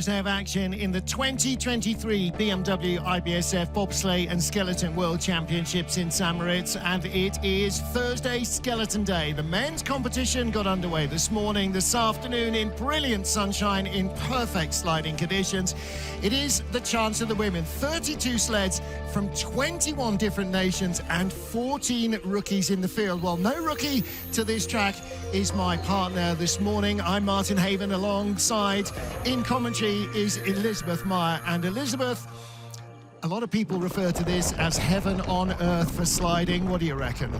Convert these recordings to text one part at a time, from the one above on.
first day of action in the 2023 BMW IBSF Bobsleigh and Skeleton World Championships in St. Moritz, and it is Thursday Skeleton Day. The men's competition got underway this morning, this afternoon in brilliant sunshine, in perfect sliding conditions. It is the chance of the women. 32 sleds from 21 different nations and 14 rookies in the field. Well, no rookie to this track is my partner this morning. I'm Martin Haven. Alongside in commentary is Elizabeth Meyer. And Elizabeth, a lot of people refer to this as heaven on earth for sliding. What do you reckon?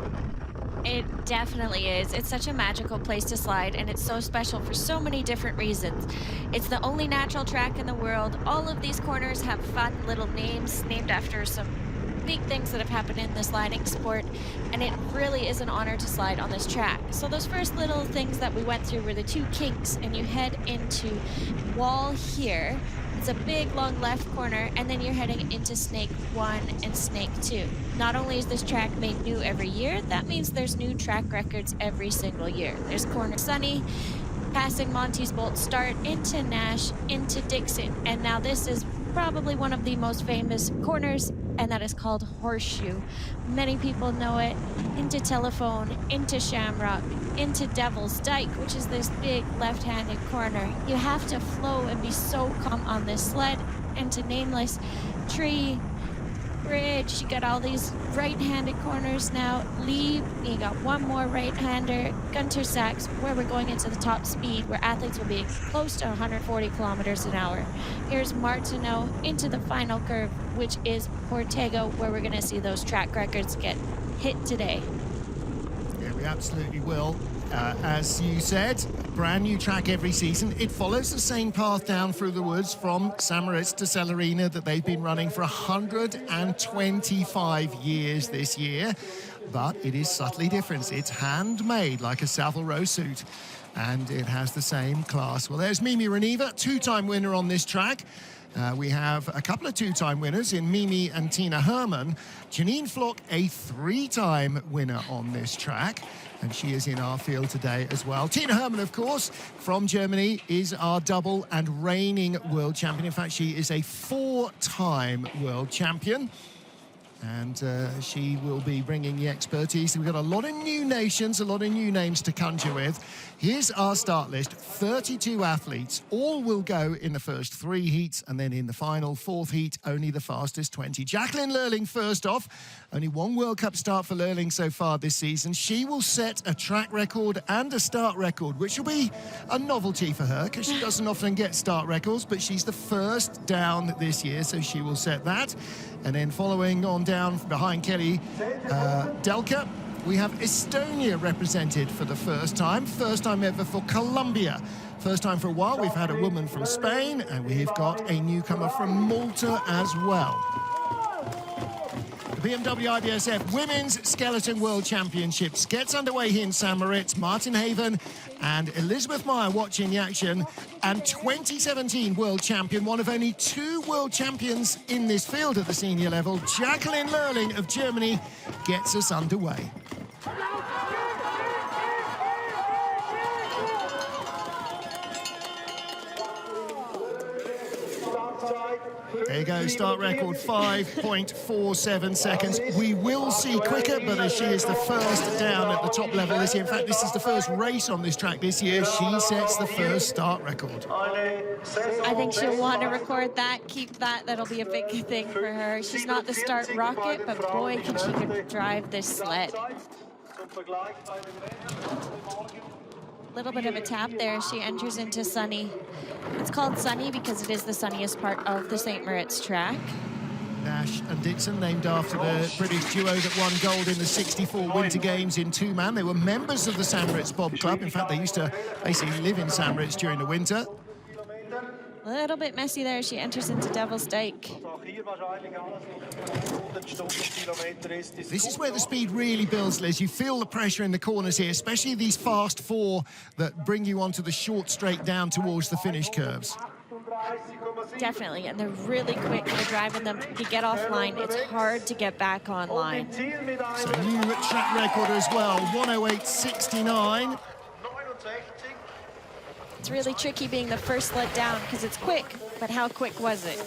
It definitely is. It's such a magical place to slide, and it's so special for so many different reasons. It's the only natural track in the world. All of these corners have fun little names named after some big things that have happened in the sliding sport, and it really is an honor to slide on this track. So those first little things that we went through were the two kinks, and you head into wall here. It's a big long left corner, and then you're heading into Snake 1 and Snake 2. Not only is this track made new every year, that means there's new track records every single year. There's corner Sunny, passing Monty's Bolt start, into Nash, into Dixon, and now this is probably one of the most famous corners, and that is called Horseshoe. Many people know it. Into Telephone, into Shamrock, into Devil's Dyke, which is this big left-handed corner. You have to flow and be so calm on this sled. Into Nameless, Tree, Bridge. You got all these right-handed corners now. Leave, you got one more right-hander. Gunter Sachs, where we're going into the top speed, where athletes will be close to 140 kilometers an hour. Here's Martineau into the final curve, which is Ortega, where we're gonna see those track records get hit today. Yeah, we absolutely will. As you said, brand new track every season. It follows the same path down through the woods from St. Moritz to Celerina that they've been running for 125 years this year, but it is subtly different. It's handmade like a Savile Row suit, and it has the same class. Well, there's Mimi Reneva, two-time winner on this track. We have a couple of two-time winners in Mimi and Tina Hermann. Janine Flock, a three-time winner on this track, and she is in our field today as well. Tina Hermann, of course, from Germany, is our double and reigning world champion. In fact, she is a four-time world champion. And she will be bringing the expertise. We've got a lot of new nations, a lot of new names to conjure with. Here's our start list. 32 athletes. All will go in the first three heats, and then in the final fourth heat, only the fastest 20. Jacqueline Lurling first off. Only one World Cup start for Lurling so far this season. She will set a track record and a start record, which will be a novelty for her because she doesn't often get start records, but she's the first down this year, so she will set that. And then following on down behind Kelly Delka, we have Estonia represented for the first time ever for Colombia. First time for a while. We've had a woman from Spain, and we've got a newcomer from Malta as well. The BMW IBSF Women's Skeleton World Championships gets underway here in St. Moritz. Martin Haven and Elizabeth Meyer watching the action. And 2017 world champion, one of only two world champions in this field at the senior level, Jacqueline Lurling of Germany, gets us underway. There you go, start record 5.47 seconds. We will see quicker, but as she is the first down at the top level this year, in fact, this is the first race on this track this year, she sets the first start record. I think she'll want to record that, keep that. That'll be a big thing for her. She's not the start rocket, but boy, can she drive this sled. Little bit of a tap there. She enters into Sunny. It's called Sunny because it is the sunniest part of the St. Moritz track. Nash and Dixon, named after the British duo that won gold in the '64 Winter Games in two-man. They were members of the St. Moritz Bob Club. In fact, they used to basically live in St. Moritz during the winter. A little bit messy there. She enters into Devil's Dyke. This is where the speed really builds, Liz. You feel the pressure in the corners here, especially these fast four that bring you onto the short straight down towards the finish curves. Definitely, and they're really quick. They're driving them. If you get offline, it's hard to get back online. So new track record as well, 108.69. It's really tricky being the first sled down because it's quick, But how quick was it?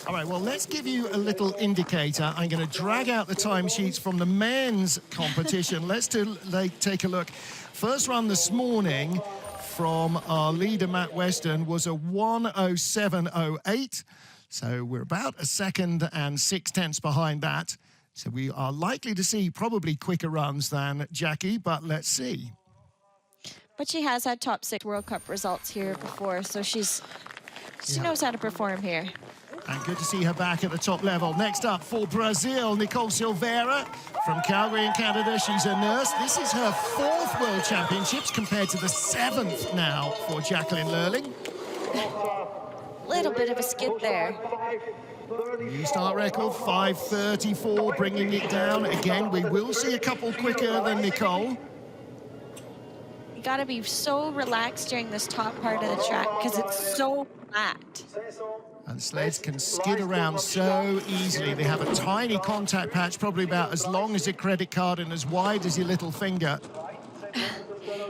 All right, well, let's give you a little indicator. I'm going to drag out the timesheets from the men's competition. Let's take a look. First run this morning from our leader, Matt Weston, was a 1:07.08. So we're about a second and 6/10 behind that. So we are likely to see probably quicker runs than Jackie, but let's see. But she has had top 6 World Cup results here before, so she knows how to perform here. And good to see her back at the top level. Next up for Brazil, Nicole Silveira from Calgary in Canada. She's a nurse. This is her 4th World Championships compared to the 7th now for Jacqueline Lurling. Little bit of a skid there. New start record, 5:34, bringing it down. Again, we will see a couple quicker than Nicole. You got to be so relaxed during this top part of the track because it's so flat. And sleds can skid around so easily. They have a tiny contact patch, probably about as long as a credit card and as wide as your little finger.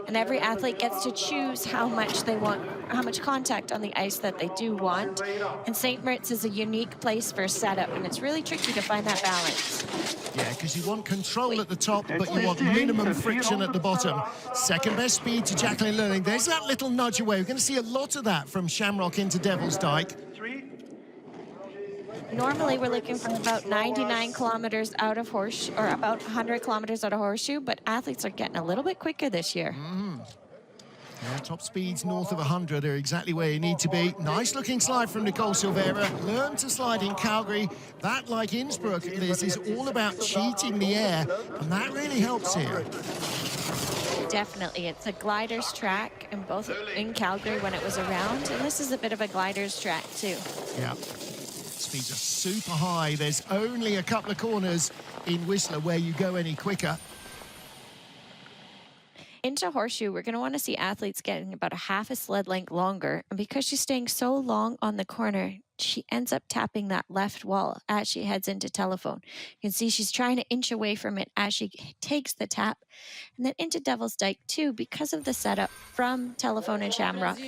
And every athlete gets to choose how much they want, how much contact on the ice that they do want. And St. Moritz is a unique place for a setup, and it's really tricky to find that balance. Yeah, because you want control at the top, but you want minimum friction at the bottom. Second best speed to Jacqueline Lurling. There's that little nudge away. We're going to see a lot of that from Shamrock into Devil's Dyke. Normally, we're looking for about 99 kilometers out of Horseshoe, or about 100 kilometers out of Horseshoe, but athletes are getting a little bit quicker this year. Yeah, top speeds north of 100 are exactly where you need to be. Nice looking slide from Nicole Silveira. Learn to slide in Calgary. That, like Innsbruck, Liz, is all about cheating the air, and that really helps here. Definitely. It's a glider's track, and both in Calgary when it was around, and this is a bit of a glider's track too. Yeah. Speeds are super high. There's only a couple of corners in Whistler where you go any quicker. Into Horseshoe, we're going to want to see athletes getting about a half a sled length longer. And because she's staying so long on the corner, she ends up tapping that left wall as she heads into Telephone. You can see she's trying to inch away from it as she takes the tap. And then into Devil's Dyke too, because of the setup from Telephone and Shamrock.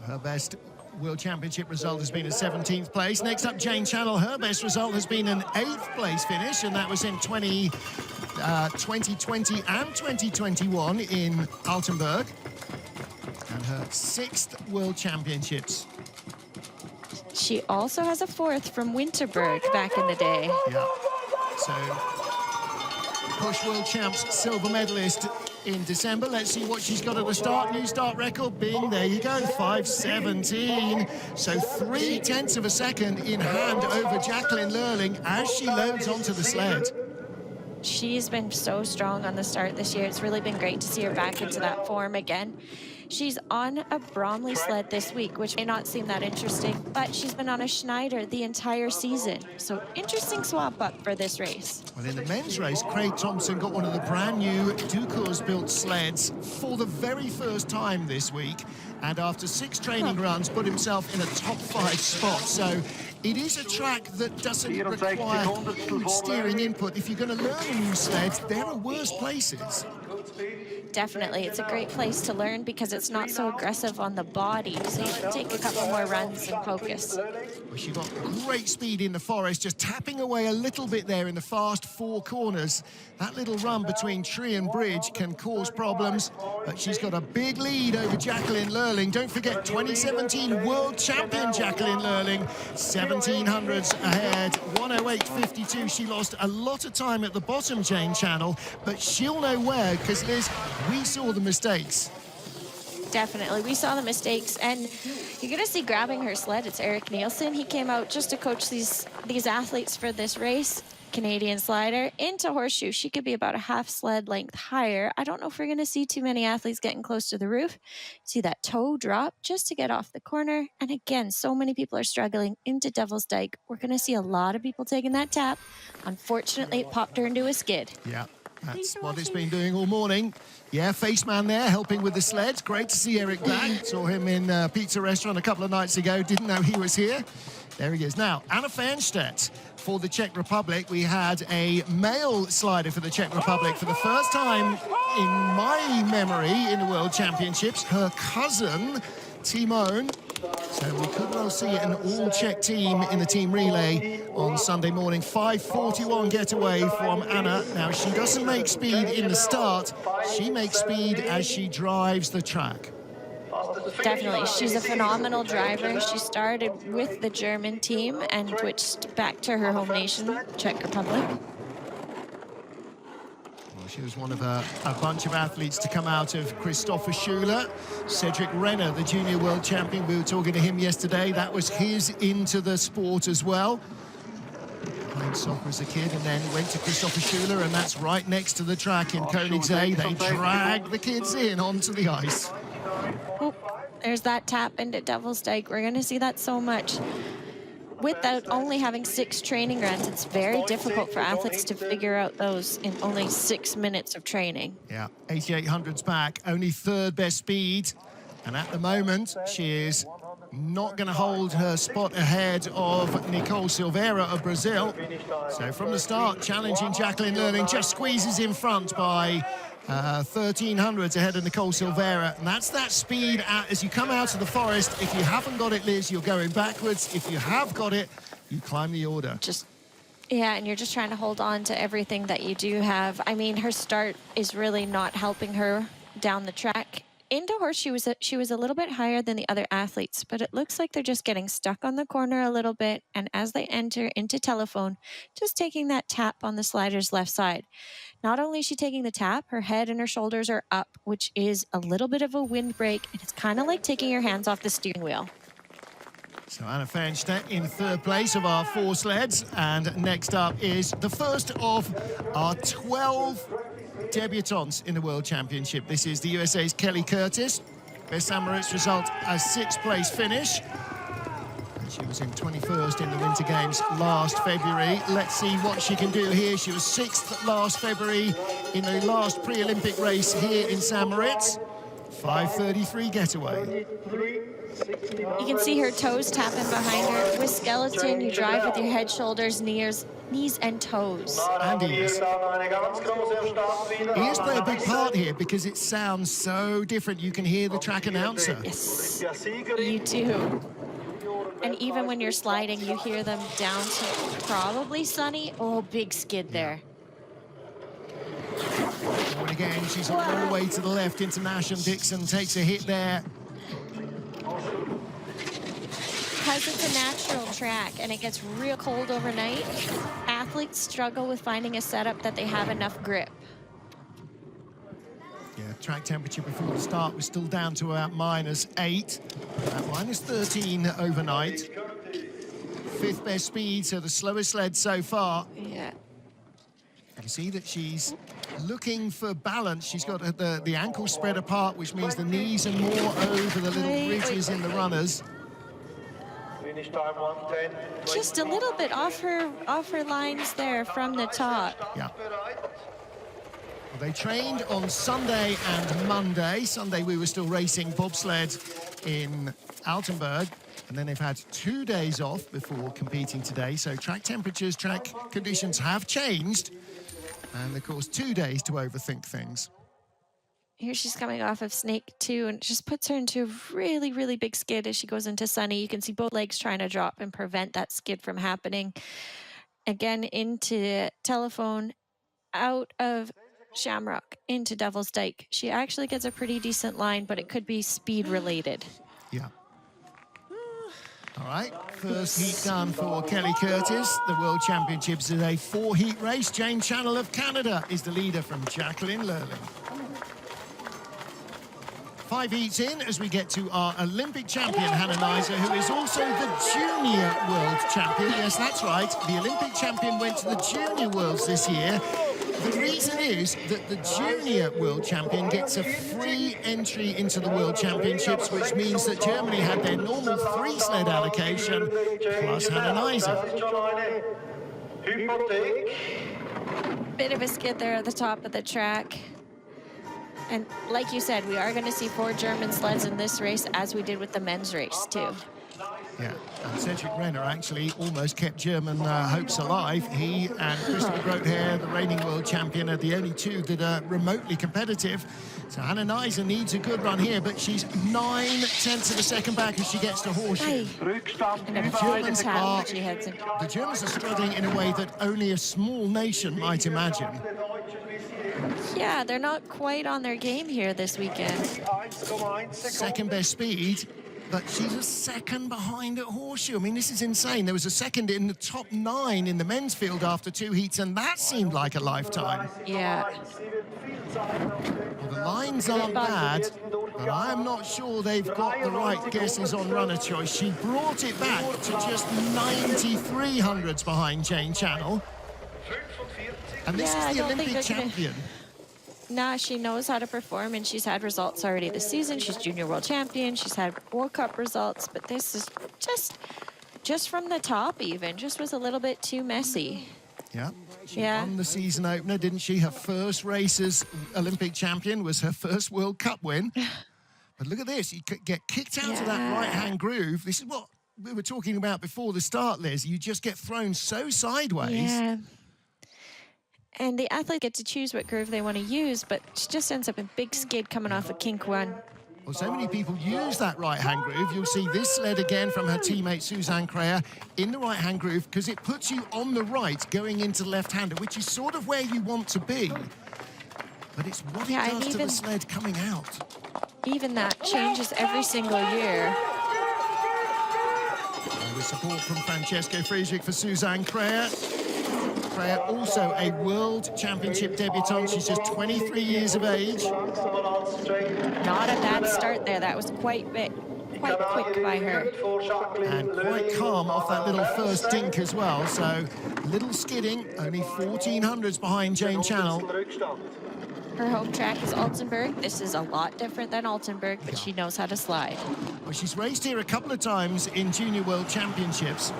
Her best World Championship result has been a 17th place. Next up, Jane Channel. Her best result has been an 8th place finish, and that was in 2020 and 2021 in Altenburg. And her 6th World Championships. She also has a 4th from Winterberg back in the day. Yeah. So, Push World Champs silver medalist in December. Let's see what she's got at the start. New start record being, there you go, 5:17. So 0.3 of a second in hand over Jacqueline Lurling as she loads onto the sled. She's been so strong on the start this year. It's really been great to see her back into that form again. She's on a Bromley sled this week, which may not seem that interesting, but she's been on a Schneider the entire season. So interesting swap up for this race. Well, in the men's race, Craig Thompson got one of the brand new Ducours-built sleds for the very first time this week. And after 6 training runs, put himself in a top 5 spot. So it is a track that doesn't require huge steering input. If you're going to learn a new sled, there are worse places. Definitely. It's a great place to learn because it's not so aggressive on the body. So you can take a couple more runs and focus. Well, she got great speed in the forest, just tapping away a little bit there in the fast 4 corners. That little run between tree and bridge can cause problems, but she's got a big lead over Jacqueline Lurling. Don't forget, 2017 World Champion Jacqueline Lurling, 1700s ahead, 1:08.52. She lost a lot of time at the bottom, Jane Channel, but she'll know where, because Liz, we saw the mistakes. Definitely. We saw the mistakes, and you're going to see grabbing her sled. It's Eric Nielsen. He came out just to coach these athletes for this race. Canadian slider into Horseshoe. She could be about a half sled length higher. I don't know if we're going to see too many athletes getting close to the roof. See that toe drop just to get off the corner. And again, so many people are struggling into Devil's Dyke. We're going to see a lot of people taking that tap. Unfortunately, it popped her into a skid. Yeah. That's what it's been doing all morning. Yeah, face man there helping with the sleds. Great to see Eric back. Saw him in a pizza restaurant a couple of nights ago. Didn't know he was here. There he is. Now, Anna Fernstedt for the Czech Republic. We had a male slider for the Czech Republic for the first time in my memory in the World Championships, her cousin, Timone. So we could well see an all-Czech team in the team relay on Sunday morning. 5:41 getaway from Anna. Now, she doesn't make speed in the start. She makes speed as she drives the track. Definitely. She's a phenomenal driver. She started with the German team and switched back to her home nation, Czech Republic. Well, she was one of a bunch of athletes to come out of Christopher Schuler. Cedric Renner, the junior world champion, we were talking to him yesterday. That was his into the sport as well. Played soccer as a kid and then went to Christopher Schuler, and that's right next to the track in Koenigsegg. They drag the kids in onto the ice. Oh, there's that tap into Devil's Dyke. We're going to see that so much. Without only having 6 training runs, it's very difficult for athletes to figure out those in only 6 minutes of training. Yeah, 8800s back, only 3rd best speed. And at the moment, she is not going to hold her spot ahead of Nicole Silveira of Brazil. So from the start, challenging Jacqueline Lerling, just squeezes in front by 1300s ahead of Nicole Silveira. And that's that speed as you come out of the forest. If you haven't got it, Liz, you're going backwards. If you have got it, you climb the order. Yeah, and you're just trying to hold on to everything that you do have. I mean, her start is really not helping her down the track. Into horse, she was a little bit higher than the other athletes, but it looks like they're just getting stuck on the corner a little bit. And as they enter into telephone, just taking that tap on the slider's left side. Not only is she taking the tap, her head and her shoulders are up, which is a little bit of a windbreak. And it's kind of like taking your hands off the steering wheel. So Anna Fernstedt in 3rd place of our 4 sleds. And next up is the first of our 12 debutantes in the World Championship. This is the USA's Kelly Curtis. Best St. Moritz result, a 6th place finish. And she was in 21st in the Winter Games last February. Let's see what she can do here. She was 6th last February in the last pre-Olympic race here in St. Moritz. 5:33 getaway. You can see her toes tapping behind her. With skeleton, you drive with your head, shoulders, knees, and toes. And ears. Ears play a big part here because it sounds so different. You can hear the track announcer. Yes, you do. And even when you're sliding, you hear them down to probably sunny. Oh, big skid there. And again, she's all the way to the left into Nash, and Dixon takes a hit there. Because it's a natural track and it gets real cold overnight, athletes struggle with finding a setup that they have enough grip. Yeah, track temperature before the start was still down to about -8, -13 overnight. 5th best speed, so the slowest sled so far. Yeah. You can see that she's looking for balance. She's got the ankles spread apart, which means the knees are more over the little ridges in the runners. Just a little bit off her lines there from the top. Yeah. Well, they trained on Sunday and Monday. Sunday we were still racing bobsled in Altenburg, and then they've had 2 days off before competing today. So track temperatures, track conditions have changed, and of course 2 days to overthink things. Here she's coming off of Snake 2, and it just puts her into a really, really big skid as she goes into Sunny. You can see both legs trying to drop and prevent that skid from happening. Again, into Telephone, out of Shamrock, into Devil's Dyke. She actually gets a pretty decent line, but it could be speed related. Yeah. All right, first heat done for Kelly Curtis. The World Championships is a 4-heat race. Jane Channel of Canada is the leader from Jacqueline Lerling. 5 heats in as we get to our Olympic champion, Hannah Nizer, who is also the junior world champion. Yes, that's right. The Olympic champion went to the junior worlds this year. The reason is that the junior world champion gets a free entry into the World Championships, which means that Germany had their normal 3 sled allocation plus Hannah Nizer. Bit of a skid there at the top of the track. And like you said, we are going to see 4 German sleds in this race, as we did with the men's race, too. Yeah, and Cedric Renner actually almost kept German hopes alive. He and Christopher Groothair, the reigning world champion, are the only two that are remotely competitive. So Hannah Neisser needs a good run here, but she's 9/10 of a second back as she gets to Horseshoe. The Germans are struggling in a way that only a small nation might imagine. Yeah, they're not quite on their game here this weekend. Second best speed, but she's a second behind at Horseshoe. I mean, this is insane. There was a second in the top 9 in the men's field after 2 heats, and that seemed like a lifetime. Yeah. Well, the lines aren't bad, but I'm not sure they've got the right guesses on runner choice. She brought it back to just 93 hundredths behind Jane Channel. And this is the Olympic champion. Nah, she knows how to perform, and she's had results already this season. She's junior world champion. She's had World Cup results, but this is just from the top even, just was a little bit too messy. Yeah, she won the season opener, didn't she? Her first race as Olympic champion was her first World Cup win. But look at this, you could get kicked out of that right-hand groove. This is what we were talking about before the start, Liz. You just get thrown so sideways. Yeah. And the athletes get to choose what groove they want to use, but she just ends up in big skid coming off a kink 1. Well, so many people use that right-hand groove. You'll see this sled again from her teammate Suzanne Creyer in the right-hand groove because it puts you on the right going into left-hander, which is sort of where you want to be. But it's what it does to the sled coming out. Even that changes every single year. And with support from Francesco Friedrich for Suzanne Creyer. Creyer, also a World Championship debutante. She's just 23 years of age. Not a bad start there. That was quite quick by her. And quite calm off that little first dink as well. So little skidding, only 1400s behind Jane Channel. Her home track is Altenburg. This is a lot different than Altenburg, but she knows how to slide. Well, she's raced here a couple of times in Junior World Championships.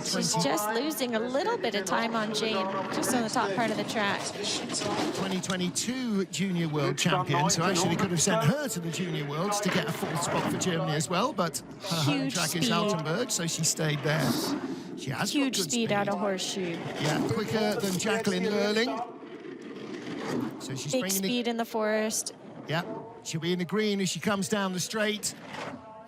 She's just losing a little bit of time on Jane, just on the top part of the track. 2022 Junior World Champion, so actually could have sent her to the Junior Worlds to get a 4th spot for Germany as well, but her home track is Altenburg, so she stayed there. She has huge speed out of Horseshoe. Yeah, quicker than Jacqueline Lurling. So she's big speed in the forest. Yeah, she'll be in the green as she comes down the straight.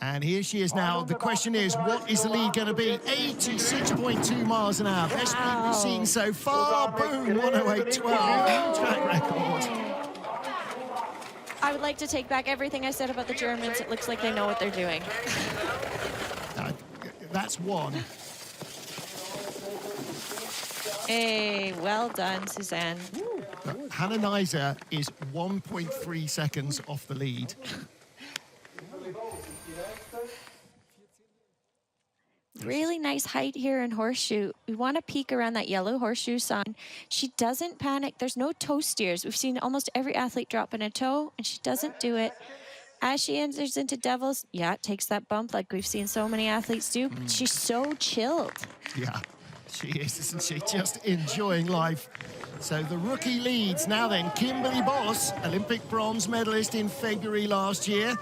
And here she is now. The question is, what is the lead going to be? 86.2 miles an hour. Best speed we've seen so far. Boom, 108.12. Track record. I would like to take back everything I said about the Germans. It looks like they know what they're doing. That's one. Hey, well done, Suzanne. Hannah Neisser is 1.3 seconds off the lead. Really nice height here in Horseshoe. We want to peek around that yellow horseshoe sign. She doesn't panic. There's no toe steers. We've seen almost every athlete drop in a toe, and she doesn't do it. As she enters into Devils, takes that bump like we've seen so many athletes do. But she's so chilled. Yeah, she is, isn't she? Just enjoying life. So the rookie leads. Now then, Kimberly Boss, Olympic bronze medalist in February last year.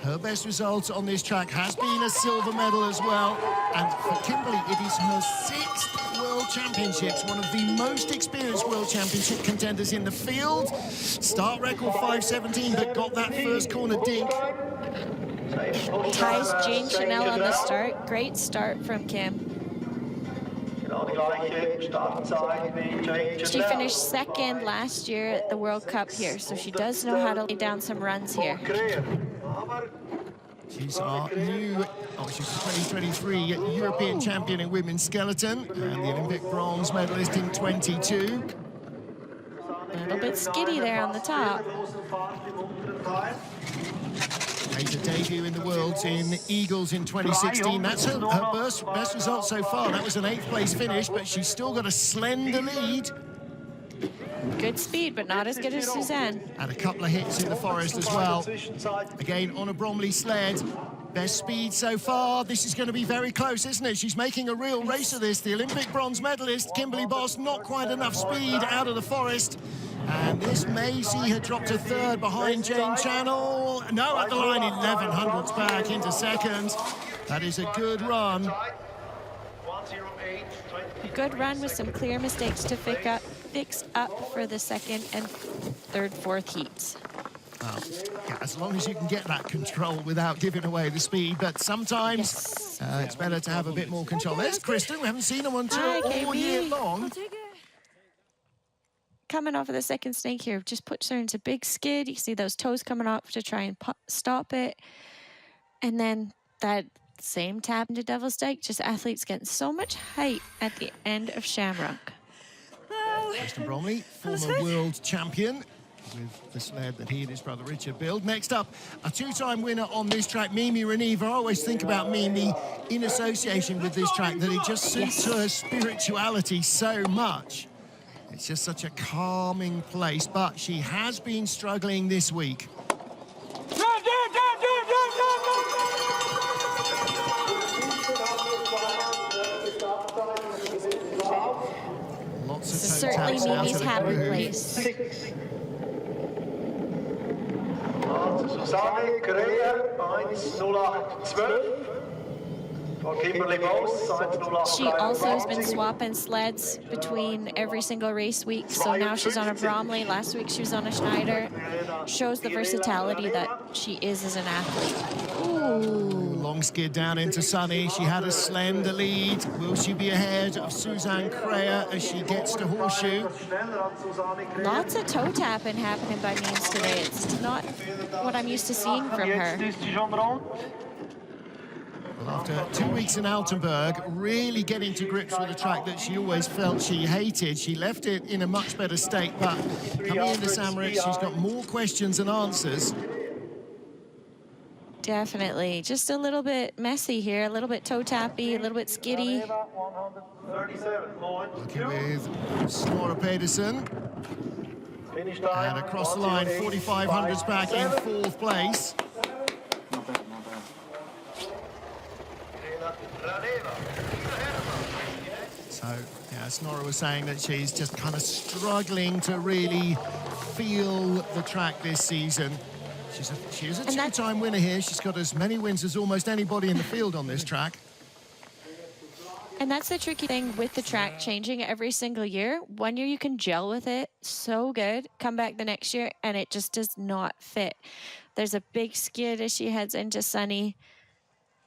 Her best result on this track has been a silver medal as well. And for Kimberly, it is her 6th World Championships, one of the most experienced World Championship contenders in the field. Start record 5:17, but got that first corner dink. Ties Jane Chanel on the start. Great start from Kim. She finished 2nd last year at the World Cup here, so she does know how to lay down some runs here. She's our new, she's the 2023 European champion in women's skeleton and the Olympic bronze medalist in 22. A little bit skiddy there on the top. Made her debut in the Worlds in Eagles in 2016. That's her best result so far. That was an 8th place finish, but she's still got a slender lead. Good speed, but not as good as Suzanne. And a couple of hits in the forest as well. Again, on a Bromley sled. Best speed so far. This is going to be very close, isn't it? She's making a real race of this. The Olympic bronze medalist, Kimberly Boss, not quite enough speed out of the forest. And this may see her drop to third behind Jane Channel. No, at the line, 11 hundredths back into second. That is a good run. Good run with some clear mistakes to fix up for the second and third, fourth heats. Well, yeah, as long as you can get that control without giving away the speed, but sometimes it's better to have a bit more control. There's Kristen. We haven't seen her on tour all year long. Coming off of the second snake here, just puts her into big skid. You see those toes coming off to try and stop it. And then that same tap into Devil's Dyke, just athletes getting so much height at the end of Shamrock. Kristen Bromley, former world champion, with the sled that he and his brother Richard build. Next up, a two-time winner on this track, Mimi Reneva. I always think about Mimi in association with this track, that it just suits her spirituality so much. It's just such a calming place, but she has been struggling this week. Lots of certainly Mimi's happy place. Susanne Kreher, 1:08:12. She also has been swapping sleds between every single race week. So now she's on a Bromley. Last week she was on a Schneider. Shows the versatility that she is as an athlete. Ooh. Long skid down into Sunny. She had a slender lead. Will she be ahead of Suzanne Kreher as she gets to Horseshoe? Lots of toe tapping happening by Means today. It's not what I'm used to seeing from her. Well, after 2 weeks in Altenburg, really getting to grips with a track that she always felt she hated, she left it in a much better state, but coming into Samoritz, she's got more questions than answers. Definitely. Just a little bit messy here, a little bit toe tappy, a little bit skiddy. Working with Snorre Pedersen. And across the line, 4500s back in fourth place. So, yeah, Snorre was saying that she's just kind of struggling to really feel the track this season. She's a two-time winner here. She's got as many wins as almost anybody in the field on this track. And that's the tricky thing with the track changing every single year. One year you can gel with it so good, come back the next year, and it just does not fit. There's a big skid as she heads into Sunny.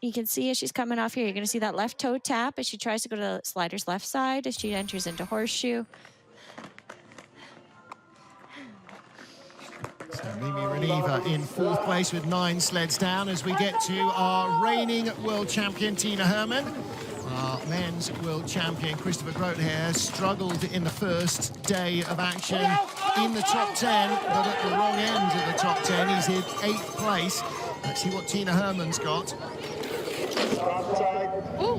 You can see as she's coming off here, you're going to see that left toe tap as she tries to go to the slider's left side as she enters into Horseshoe. So Mimi Reneva in fourth place with 9 sleds down as we get to our reigning world champion, Tina Hermann. Our men's world champion, Christopher Groothair, struggled in the first day of action in the top 10, but at the wrong end of the top 10. He's in 8th place. Let's see what Tina Hermann's got. Ooh.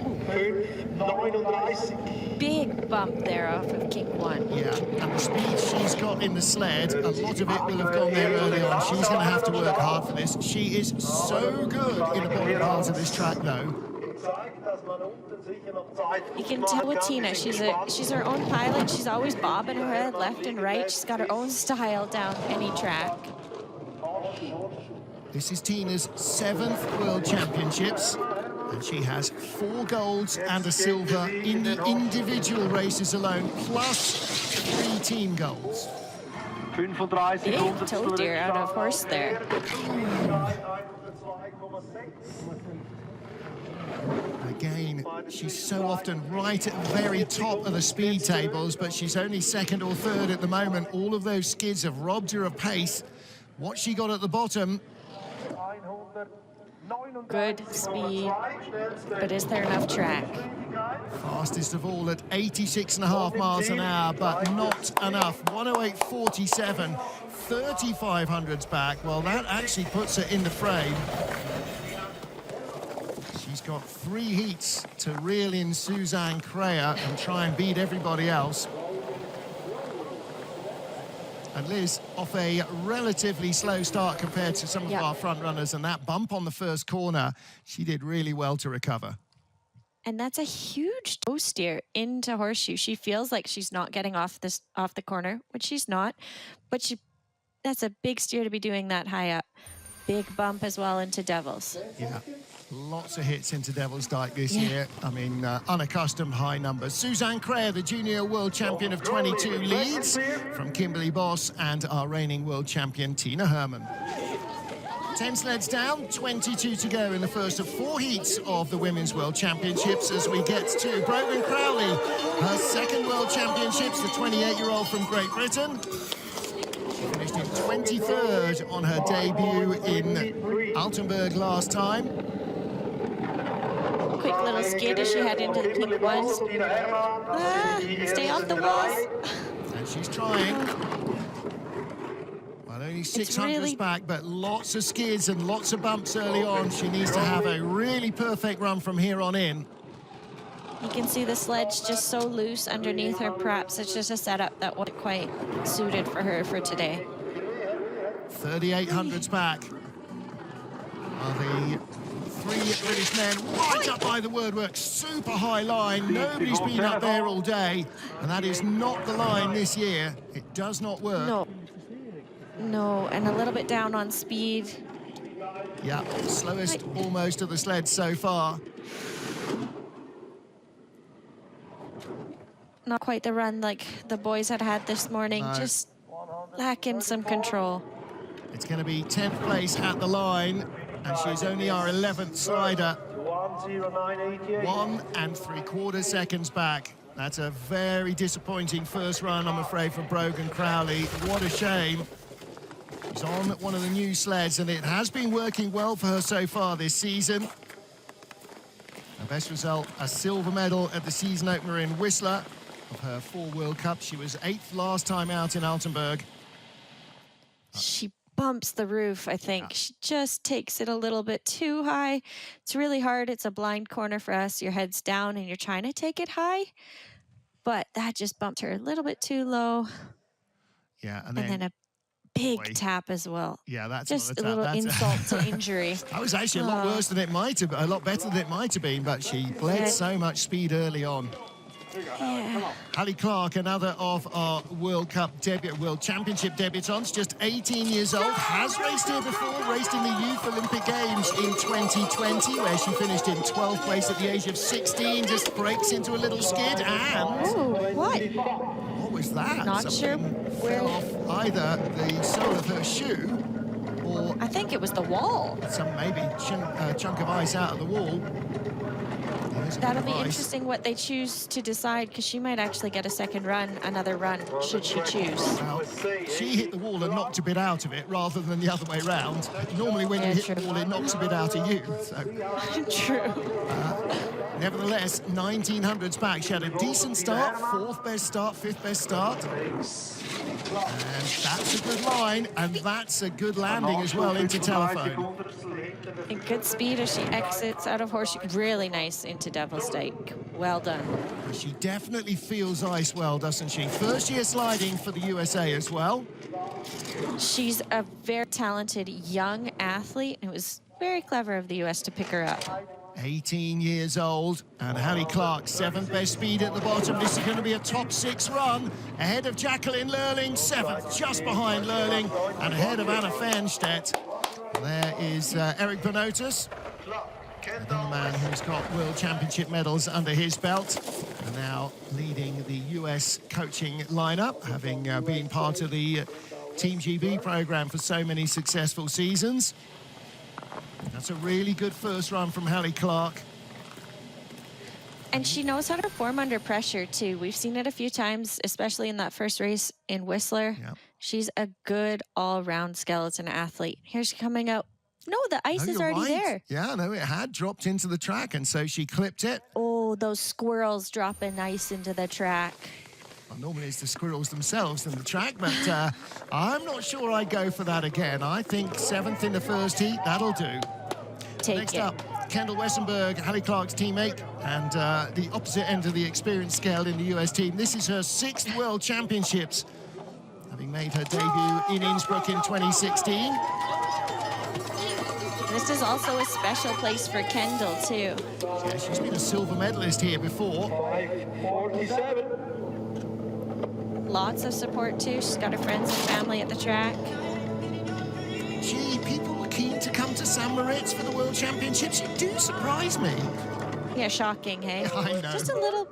Big bump there off of kink 1. Yeah, and the speed she's got in the sled, a lot of it will have gone there early on. She's going to have to work hard for this. She is so good in the bottom parts of this track, though. You can tell with Tina, she's her own pilot. She's always bobbing her head left and right. She's got her own style down any track. This is Tina's 7th World Championships, and she has 4 golds and a silver in the individual races alone, plus 3 team golds. Big toe deer out of horse there. Again, she's so often right at the very top of the speed tables, but she's only 2nd or 3rd at the moment. All of those skids have robbed her of pace. What she got at the bottom. Good speed, but is there enough track? Fastest of all at 86.5 miles an hour, but not enough. 1:08:47, 3500s back. Well, that actually puts her in the frame. She's got 3 heats to reel in Suzanne Kreher and try and beat everybody else. And Liz, off a relatively slow start compared to some of our front runners, and that bump on the first corner, she did really well to recover. And that's a huge toe steer into horseshoe. She feels like she's not getting off the corner, which she's not, but that's a big steer to be doing that high up. Big bump as well into Devils. Yeah, lots of hits into Devil's Dyke this year. I mean, unaccustomed high numbers. Suzanne Crayer, the junior world champion of 22, leads from Kimberly Boss and our reigning world champion, Tina Herman. 10 sleds down, 22 to go in the first of 4 heats of the Women's World Championships as we get to Brogan Crowley, her second World Championships, the 28-year-old from Great Britain. She finished in 23rd on her debut in Altenburg last time. Quick little skid as she head into the pink ones. Stay off the walls. And she's trying. Well, only 600s back, but lots of skids and lots of bumps early on. She needs to have a really perfect run from here on in. You can see the sledge just so loose underneath her. Perhaps it's just a setup that wasn't quite suited for her for today. 3800s back are the 3 British men right up by the wordwork. Super high line. Nobody's been up there all day, and that is not the line this year. It does not work. No, and a little bit down on speed. Yeah, slowest almost of the sleds so far. Not quite the run like the boys had this morning. No. Just lacking some control. It's going to be 10th place at the line, and she's only our 11th slider. 1 3/4 seconds back. That's a very disappointing first run, I'm afraid, for Brogan Crowley. What a shame. She's on one of the new sleds, and it has been working well for her so far this season. Her best result, a silver medal at the season opener in Whistler. Of her 4 World Cups, she was 8th last time out in Altenburg. She bumps the roof, I think. Yeah. She just takes it a little bit too high. It's really hard. It's a blind corner for us. Your head's down and you're trying to take it high. But that just bumped her a little bit too low. Yeah, and then a big tap as well. Yeah, that's just a little insult to injury. That was actually a lot worse than it might have been, a lot better than it might have been, but she bled so much speed early on. Yeah. Hallie Clark, another of our World Championship debutantes, just 18 years old, has raced here before, raced in the Youth Olympic Games in 2020, where she finished in 12th place at the age of 16, just breaks into a little skid, and... Oh, what? What was that? Not sure where... fell off either the sole of her shoe, or... I think it was the wall. Some maybe chunk of ice out of the wall. That'll be interesting what they choose to decide, because she might actually get a second run, another run, should she choose. Well, she hit the wall and knocked a bit out of it rather than the other way round. Normally when you hit the wall, it knocks a bit out of you. So. True. Nevertheless, 1900s back. She had a decent start, 4th best start, 5th best start. And that's a good line, and that's a good landing as well into telephone. And good speed as she exits out of horseshoe. Really nice into Devil's Dyke. Well done. She definitely feels ice well, doesn't she? First year sliding for the USA as well. She's a very talented young athlete. It was very clever of the US to pick her up. 18 years old, and Hallie Clark, 7th best speed at the bottom. This is going to be a top 6 run, ahead of Jacqueline Lurling, 7th, just behind Lurling, and ahead of Anna Fernstedt. There is Eric Bonotis, another man who's got World Championship medals under his belt, and now leading the US coaching lineup, having been part of the Team GB program for so many successful seasons. That's a really good first run from Hallie Clark. And she knows how to perform under pressure, too. We've seen it a few times, especially in that first race in Whistler. Yep. She's a good all-round skeleton athlete. Here's she coming out. No, the ice is already there. Yeah, no, it had dropped into the track, and so she clipped it. Oh, those squirrels dropping ice into the track. Well, normally it's the squirrels themselves in the track, but I'm not sure I'd go for that again. I think 7th in the first heat, that'll do. Next up, Kendall Wessenberg, Hallie Clark's teammate, and the opposite end of the experience scale in the US team. This is her 6th World Championships, having made her debut in Innsbruck in 2016. This is also a special place for Kendall, too. Yeah, she's been a silver medalist here before. 5:47. Lots of support, too. She's got her friends and family at the track. Gee, people were keen to come to St. Moritz for the World Championships. You do surprise me. Yeah, shocking, hey? I know. Just a little...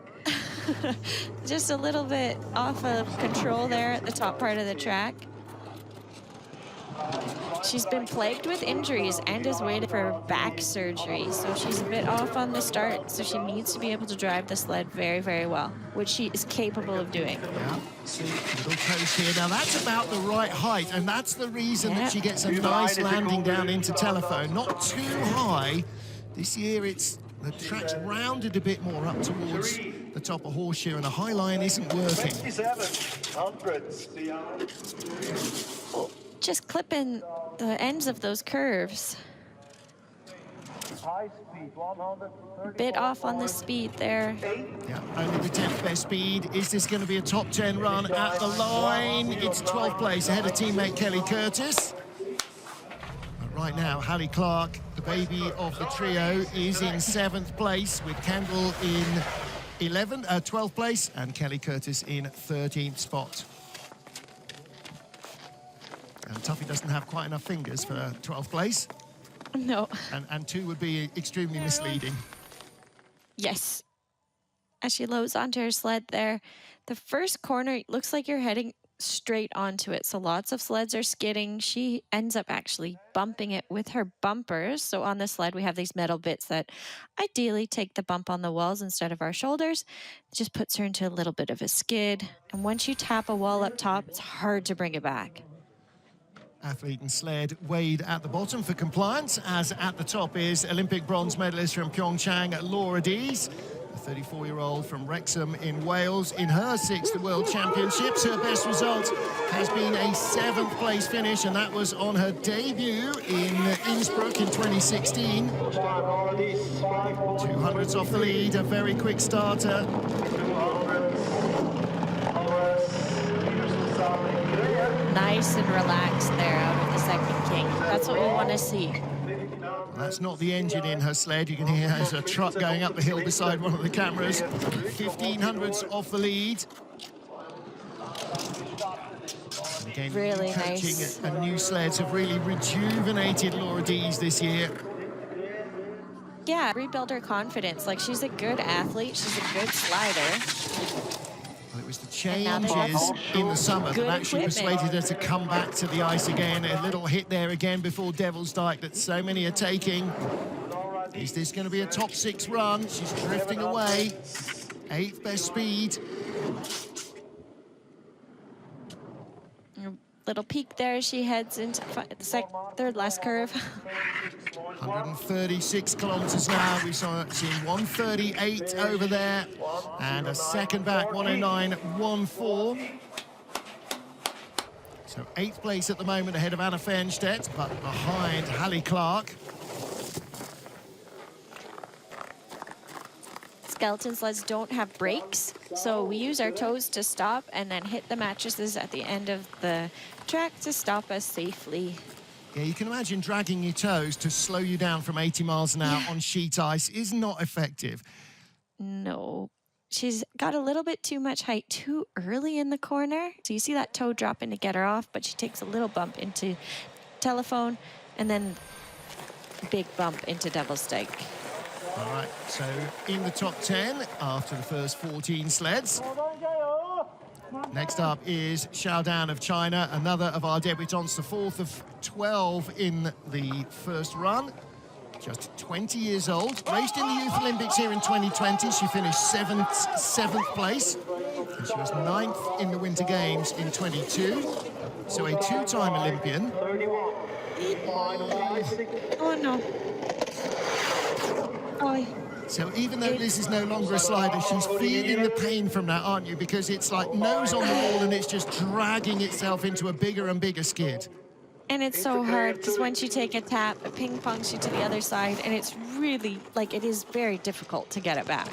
just a little bit off of control there at the top part of the track. She's been plagued with injuries and is waiting for back surgery, so she's a bit off on the start, so she needs to be able to drive the sled very, very well, which she is capable of doing. Yeah, see, little coast here. Now, that's about the right height, and that's the reason that she gets a nice landing down into telephone. Not too high. This year, the track's rounded a bit more up towards the top of Horseshoe, and the high line isn't working. 57 hundredths. Just clipping the ends of those curves. High speed, 130. Bit off on the speed there. Yeah, only the 10th best speed. Is this going to be a top 10 run at the line? It's 12th place ahead of teammate Kelly Curtis. But right now, Hallie Clark, the baby of the trio, is in 7th place with Kendall in 12th place and Kelly Curtis in 13th spot. And Tuffy doesn't have quite enough fingers for 12th place. No. And 2 would be extremely misleading. Yes. As she loads onto her sled there, the first corner looks like you're heading straight onto it. So lots of sleds are skidding. She ends up actually bumping it with her bumpers. So on the sled, we have these metal bits that ideally take the bump on the walls instead of our shoulders. It just puts her into a little bit of a skid. And once you tap a wall up top, it's hard to bring it back. Athlete and sled weighed at the bottom for compliance, as at the top is Olympic bronze medalist from Pyeongchang, Laura Dees, a 34-year-old from Wrexham in Wales. In her 6th World Championships, her best result has been a 7th place finish, and that was on her debut in Innsbruck in 2016. 200s off the lead, a very quick starter. Nice and relaxed there out of the second king. That's what we want to see. That's not the engine in her sled. You can hear there's a truck going up the hill beside one of the cameras. 1500s off the lead. And again, Really coaching nice. and new sleds have really rejuvenated Laura Dees this year. Yeah, rebuild her confidence. Like, she's a good athlete. She's a good slider. Well, it was the now they have changes in the summer good that actually equipment. persuaded her to come back to the ice again. A little hit there again before Devil's Dyke that so many are taking. Is this going to be a top 6 run? She's drifting away. 8th best speed. Little peak there. She heads into the third last curve. 136 kilometers now. We've seen 138 over there, and a second back, 109.14. So 8th place at the moment ahead of Anna Fernstedt, but behind Hallie Clark. Skeleton sleds don't have brakes, so we use our toes to stop and then hit the mattresses at the end of the track to stop us safely. Yeah, you can imagine dragging your toes to slow you down from 80 miles an hour on sheet ice is not effective. No, she's got a little bit too much height too early in the corner. So you see that toe dropping to get her off, but she takes a little bump into telephone and then big bump into Devil's Dyke. All right, so in the top 10 after the first 14 sleds. Next up is Xiaodan of China, another of our debutantes, the 4th of 12 in the first run. Just 20 years old, raced in the Youth Olympics here in 2020. She finished 7th place, and she was 9th in the Winter Games in 22. So a 2-time Olympian. Oh no. Oh. So even though this is no longer a slider, she's feeling the pain from that, aren't you? Because it's like nose on the wall and it's just dragging itself into a bigger and bigger skid. And it's so hard because once you take a tap, it ping-pongs you to the other side, and it's really, like, it is very difficult to get it back.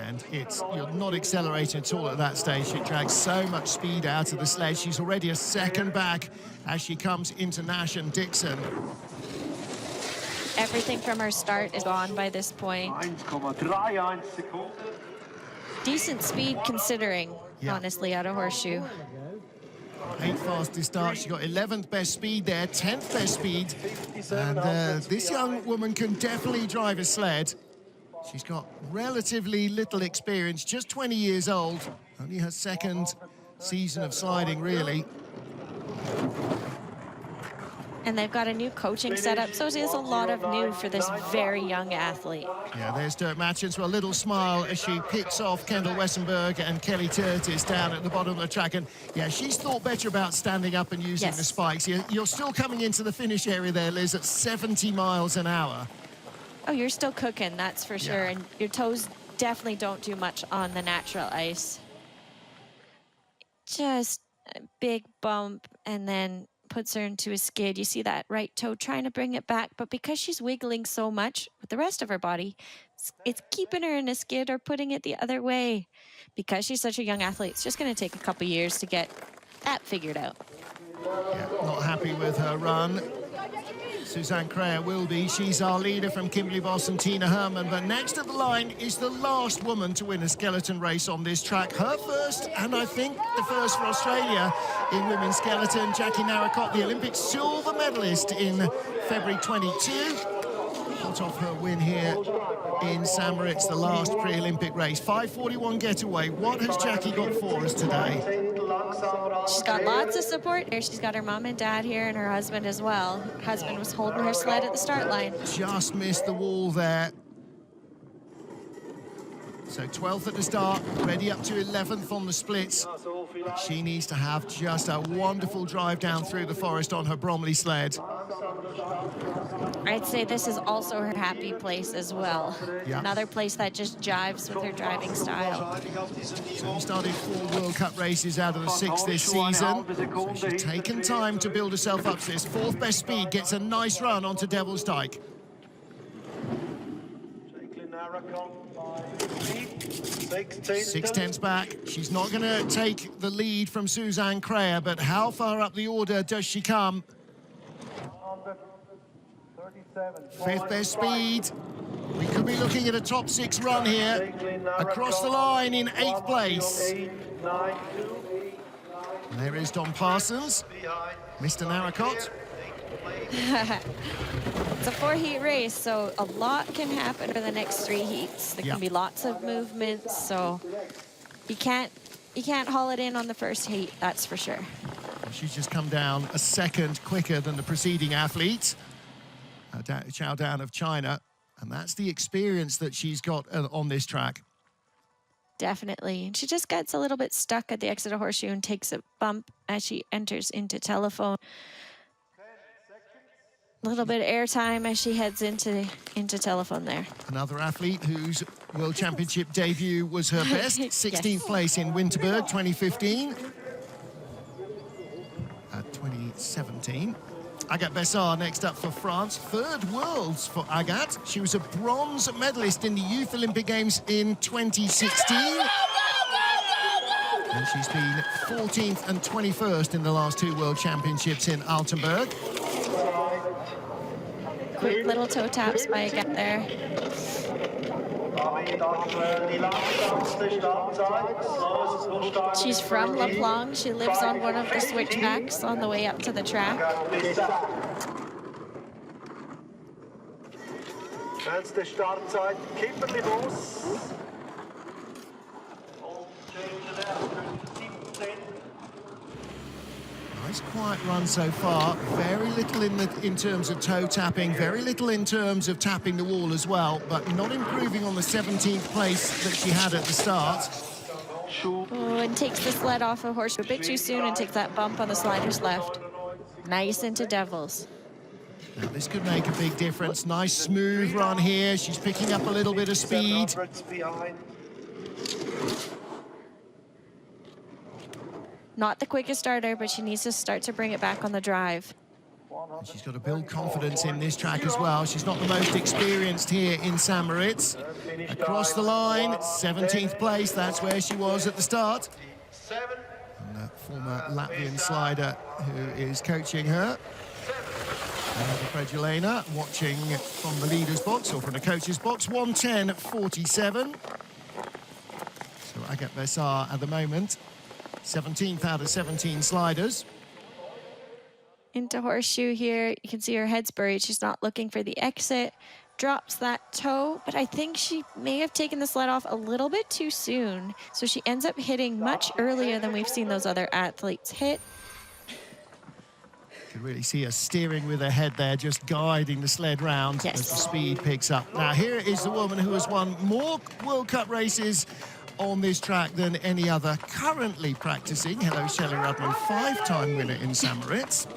And you're not accelerating at all at that stage. She drags so much speed out of the sled. She's already a second back as she comes into Nash and Dixon. Everything from her start is gone by this point. 1,31 Sekunden. Decent speed considering, honestly, out of Horseshoe. 8th fastest start. She got 11th best speed there, 10th best speed. And this young woman can definitely drive a sled. She's got relatively little experience, just 20 years old. Only her second season of sliding, really. And they've got a new coaching setup, so there's a lot of new for this very young athlete. Yeah, there's Dirk Matchins with a little smile as she picks off Kendall Wessenberg and Kelly Curtis down at the bottom of the track. And yeah, she's thought better about standing up and using the spikes. You're still coming into the finish area there, Liz, at 70 miles an hour. Oh, you're still cooking, that's for sure. And your toes definitely don't do much on the natural ice. Just a big bump and then puts her into a skid. You see that right toe trying to bring it back, but because she's wiggling so much with the rest of her body, it's keeping her in a skid or putting it the other way. Because she's such a young athlete, it's just going to take a couple years to get that figured out. Yeah, not happy with her run. Suzanne Crayer will be. She's our leader from Kimberly Voss and Tina Herman. But next to the line is the last woman to win a skeleton race on this track. Her first, and I think the first for Australia in women's skeleton. Jackie Narracott, the Olympic silver medalist in February 22. Hot off her win here in St. Moritz, the last pre-Olympic race. 5:41 getaway. What has Jackie got for us today? She's got lots of support here. She's got her mom and dad here and her husband as well. Her husband was holding her sled at the start line. Just missed the wall there. So 12th at the start, ready up to 11th on the splits. But she needs to have just a wonderful drive down through the forest on her Bromley sled. I'd say this is also her happy place as well. Yeah. Another place that just jives with her driving style. So we started 4 World Cup races out of the 6 this season. So she's taken time to build herself up to this. 4th best speed, gets a nice run onto Devil's Dyke. 6/10 back. She's not going to take the lead from Suzanne Crayer, but how far up the order does she come? 5th best speed. We could be looking at a top 6 run here. Across the line in 8th place. And there is Don Parsons, Mr. Narracott. It's a 4-heat race, so a lot can happen for the next 3 heats. There can be lots of movements, so you can't haul it in on the first heat, that's for sure. She's just come down a second quicker than the preceding athlete, Chao Dan of China, and that's the experience that she's got on this track. Definitely. And she just gets a little bit stuck at the exit of Horseshoe and takes a bump as she enters into Telephone. A little bit of airtime as she heads into Telephone there. Another athlete whose World Championship debut was her best, 16th place in Winterberg 2015. 2017. Agathe Bessard next up for France. 3rd Worlds for Agathe. She was a bronze medalist in the Youth Olympic Games in 2016. And she's been 14th and 21st in the last 2 World Championships in Altenburg. Quick little toe taps by Agathe there. She's from La Planche. She lives on one of the switchbacks on the way up to the track. Schnellste Startzeit, Kimberly Voss. Nice quiet run so far. Very little in terms of toe tapping, very little in terms of tapping the wall as well, but not improving on the 17th place that she had at the start. Oh, and takes the sled off of Horseshoe a bit too soon and takes that bump on the slider's left. Nice into Devils. Now this could make a big difference. Nice smooth run here. She's picking up a little bit of speed. Not the quickest starter, but she needs to start to bring it back on the drive. And she's got to build confidence in this track as well. She's not the most experienced here in St. Moritz. Across the line, 17th place. That's where she was at the start. And the former Latvian slider who is coaching her. Elena watching from the leader's box or from the coach's box. 1:10.47. So Agathe Bessar at the moment, 17th out of 17 sliders. Into horseshoe here. You can see her head's buried. She's not looking for the exit. Drops that toe, but I think she may have taken the sled off a little bit too soon. So she ends up hitting much earlier than we've seen those other athletes hit. You can really see her steering with her head there, just guiding the sled round as the speed picks up. Now here is the woman who has won more World Cup races on this track than any other currently practicing. Hello, Shelley Rudman, 5-time winner in St. Moritz.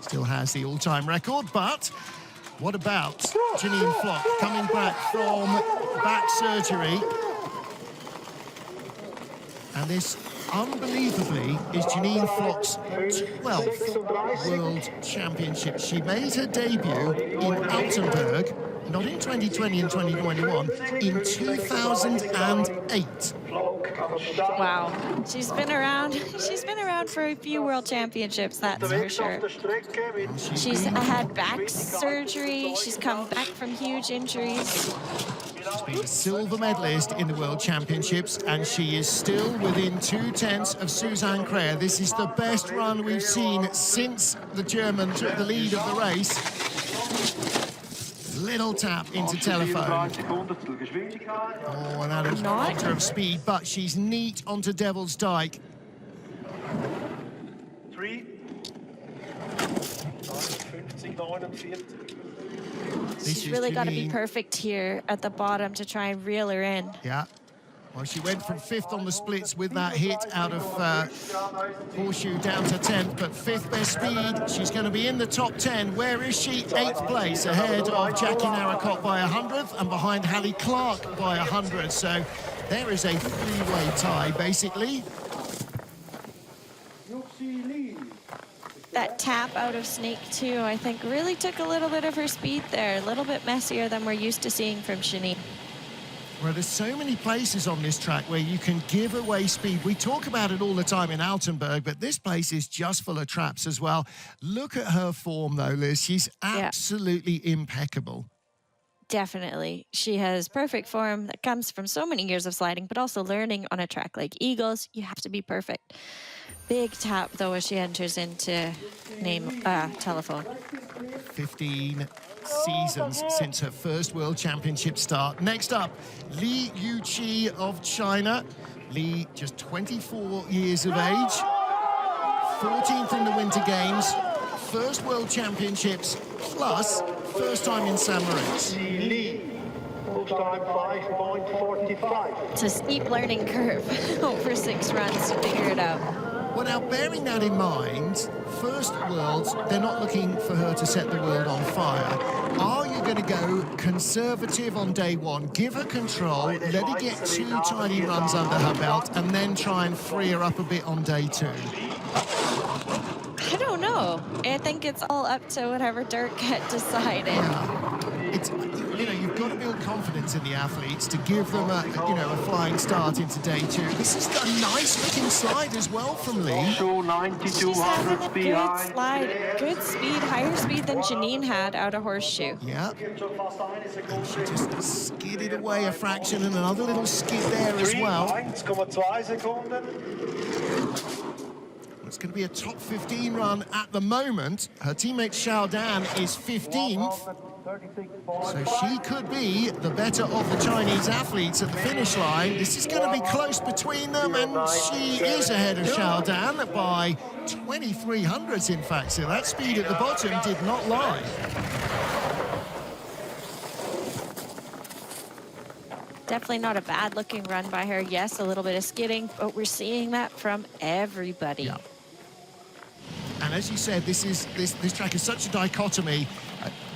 Still has the all-time record, but what about Janine Flock coming back from back surgery? And this, unbelievably, is Janine Flock's 12th World Championship. She made her debut in Altenburg, not in 2020 and 2021, in 2008. Wow, she's been around. She's been around for a few World Championships, that's for sure. She's had back surgery. She's come back from huge injuries. She's been a silver medalist in the World Championships, and she is still within 2/10 of Suzanne Kreher. This is the best run we've seen since the German took the lead of the race. Little tap into telephone. Oh, and that is knocked her of speed, but she's neat onto Devil's Dyke. 3. She's really got to be perfect here at the bottom to try and reel her in. Yeah. Well, she went from 5th on the splits with that hit out of horseshoe down to 10th, but 5th best speed. She's going to be in the top 10. Where is she? 8th place, ahead of Jackie Narracott by 100th and behind Hallie Clark by 100. So there is a three-way tie, basically. That tap out of Snake 2, I think, really took a little bit of her speed there. A little bit messier than we're used to seeing from Janine. Well, there's so many places on this track where you can give away speed. We talk about it all the time in Altenburg, but this place is just full of traps as well. Look at her form, though, Liz. She's absolutely impeccable. Definitely. She has perfect form that comes from so many years of sliding, but also learning on a track like Eagles. You have to be perfect. Big tap, though, as she enters into telephone. 15 seasons since her first World Championship start. Next up, Li Yuqi of China. Li, just 24 years of age, 14th in the Winter Games, first World Championships, plus first time in St. Moritz. Time 5.45. It's a steep learning curve over 6 runs to figure it out. Well, now, bearing that in mind, first Worlds, they're not looking for her to set the world on fire. Are you going to go conservative on day one, give her control, let her get 2 tiny runs under her belt, and then try and free her up a bit on day 2? I don't know. I think it's all up to whatever Dirk had decided. Yeah. It's, you know, you've got to build confidence in the athletes to give them a flying start into day 2. This is a nice-looking slide as well from Lee. She's having a good slide, good speed, higher speed than Janine had out of horseshoe. Yeah. And she just skidded away a fraction, and another little skid there as well. 1,2 Sekunden. It's going to be a top 15 run at the moment. Her teammate Xiao Dan is 15th. So she could be the better of the Chinese athletes at the finish line. This is going to be close between them, and she is ahead of Xiao Dan by 23 hundredths, in fact. So that speed at the bottom did not lie. Definitely not a bad looking run by her. Yes, a little bit of skidding, but we're seeing that from everybody. Yeah. And as you said, this track is such a dichotomy.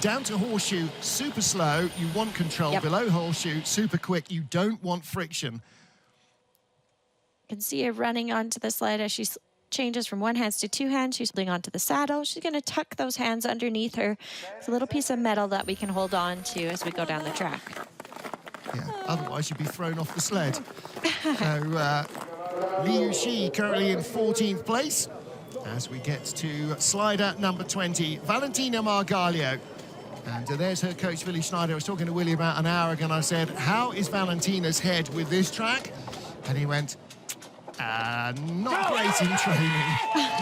Down to horseshoe, super slow, you want control. Yep. Below horseshoe, super quick, you don't want friction. You can see her running onto the slide as she changes from one hand to two hands. She's holding onto the saddle. She's going to tuck those hands underneath her. It's a little piece of metal that we can hold on to as we go down the track. Yeah, otherwise you'd be thrown off the sled. So Liu Shi currently in 14th place as we get to slider number 20, Valentina Margalio. And there's her coach, Willi Schneider. I was talking to Willi about an hour ago and I said, how is Valentina's head with this track? And he went, not great in training,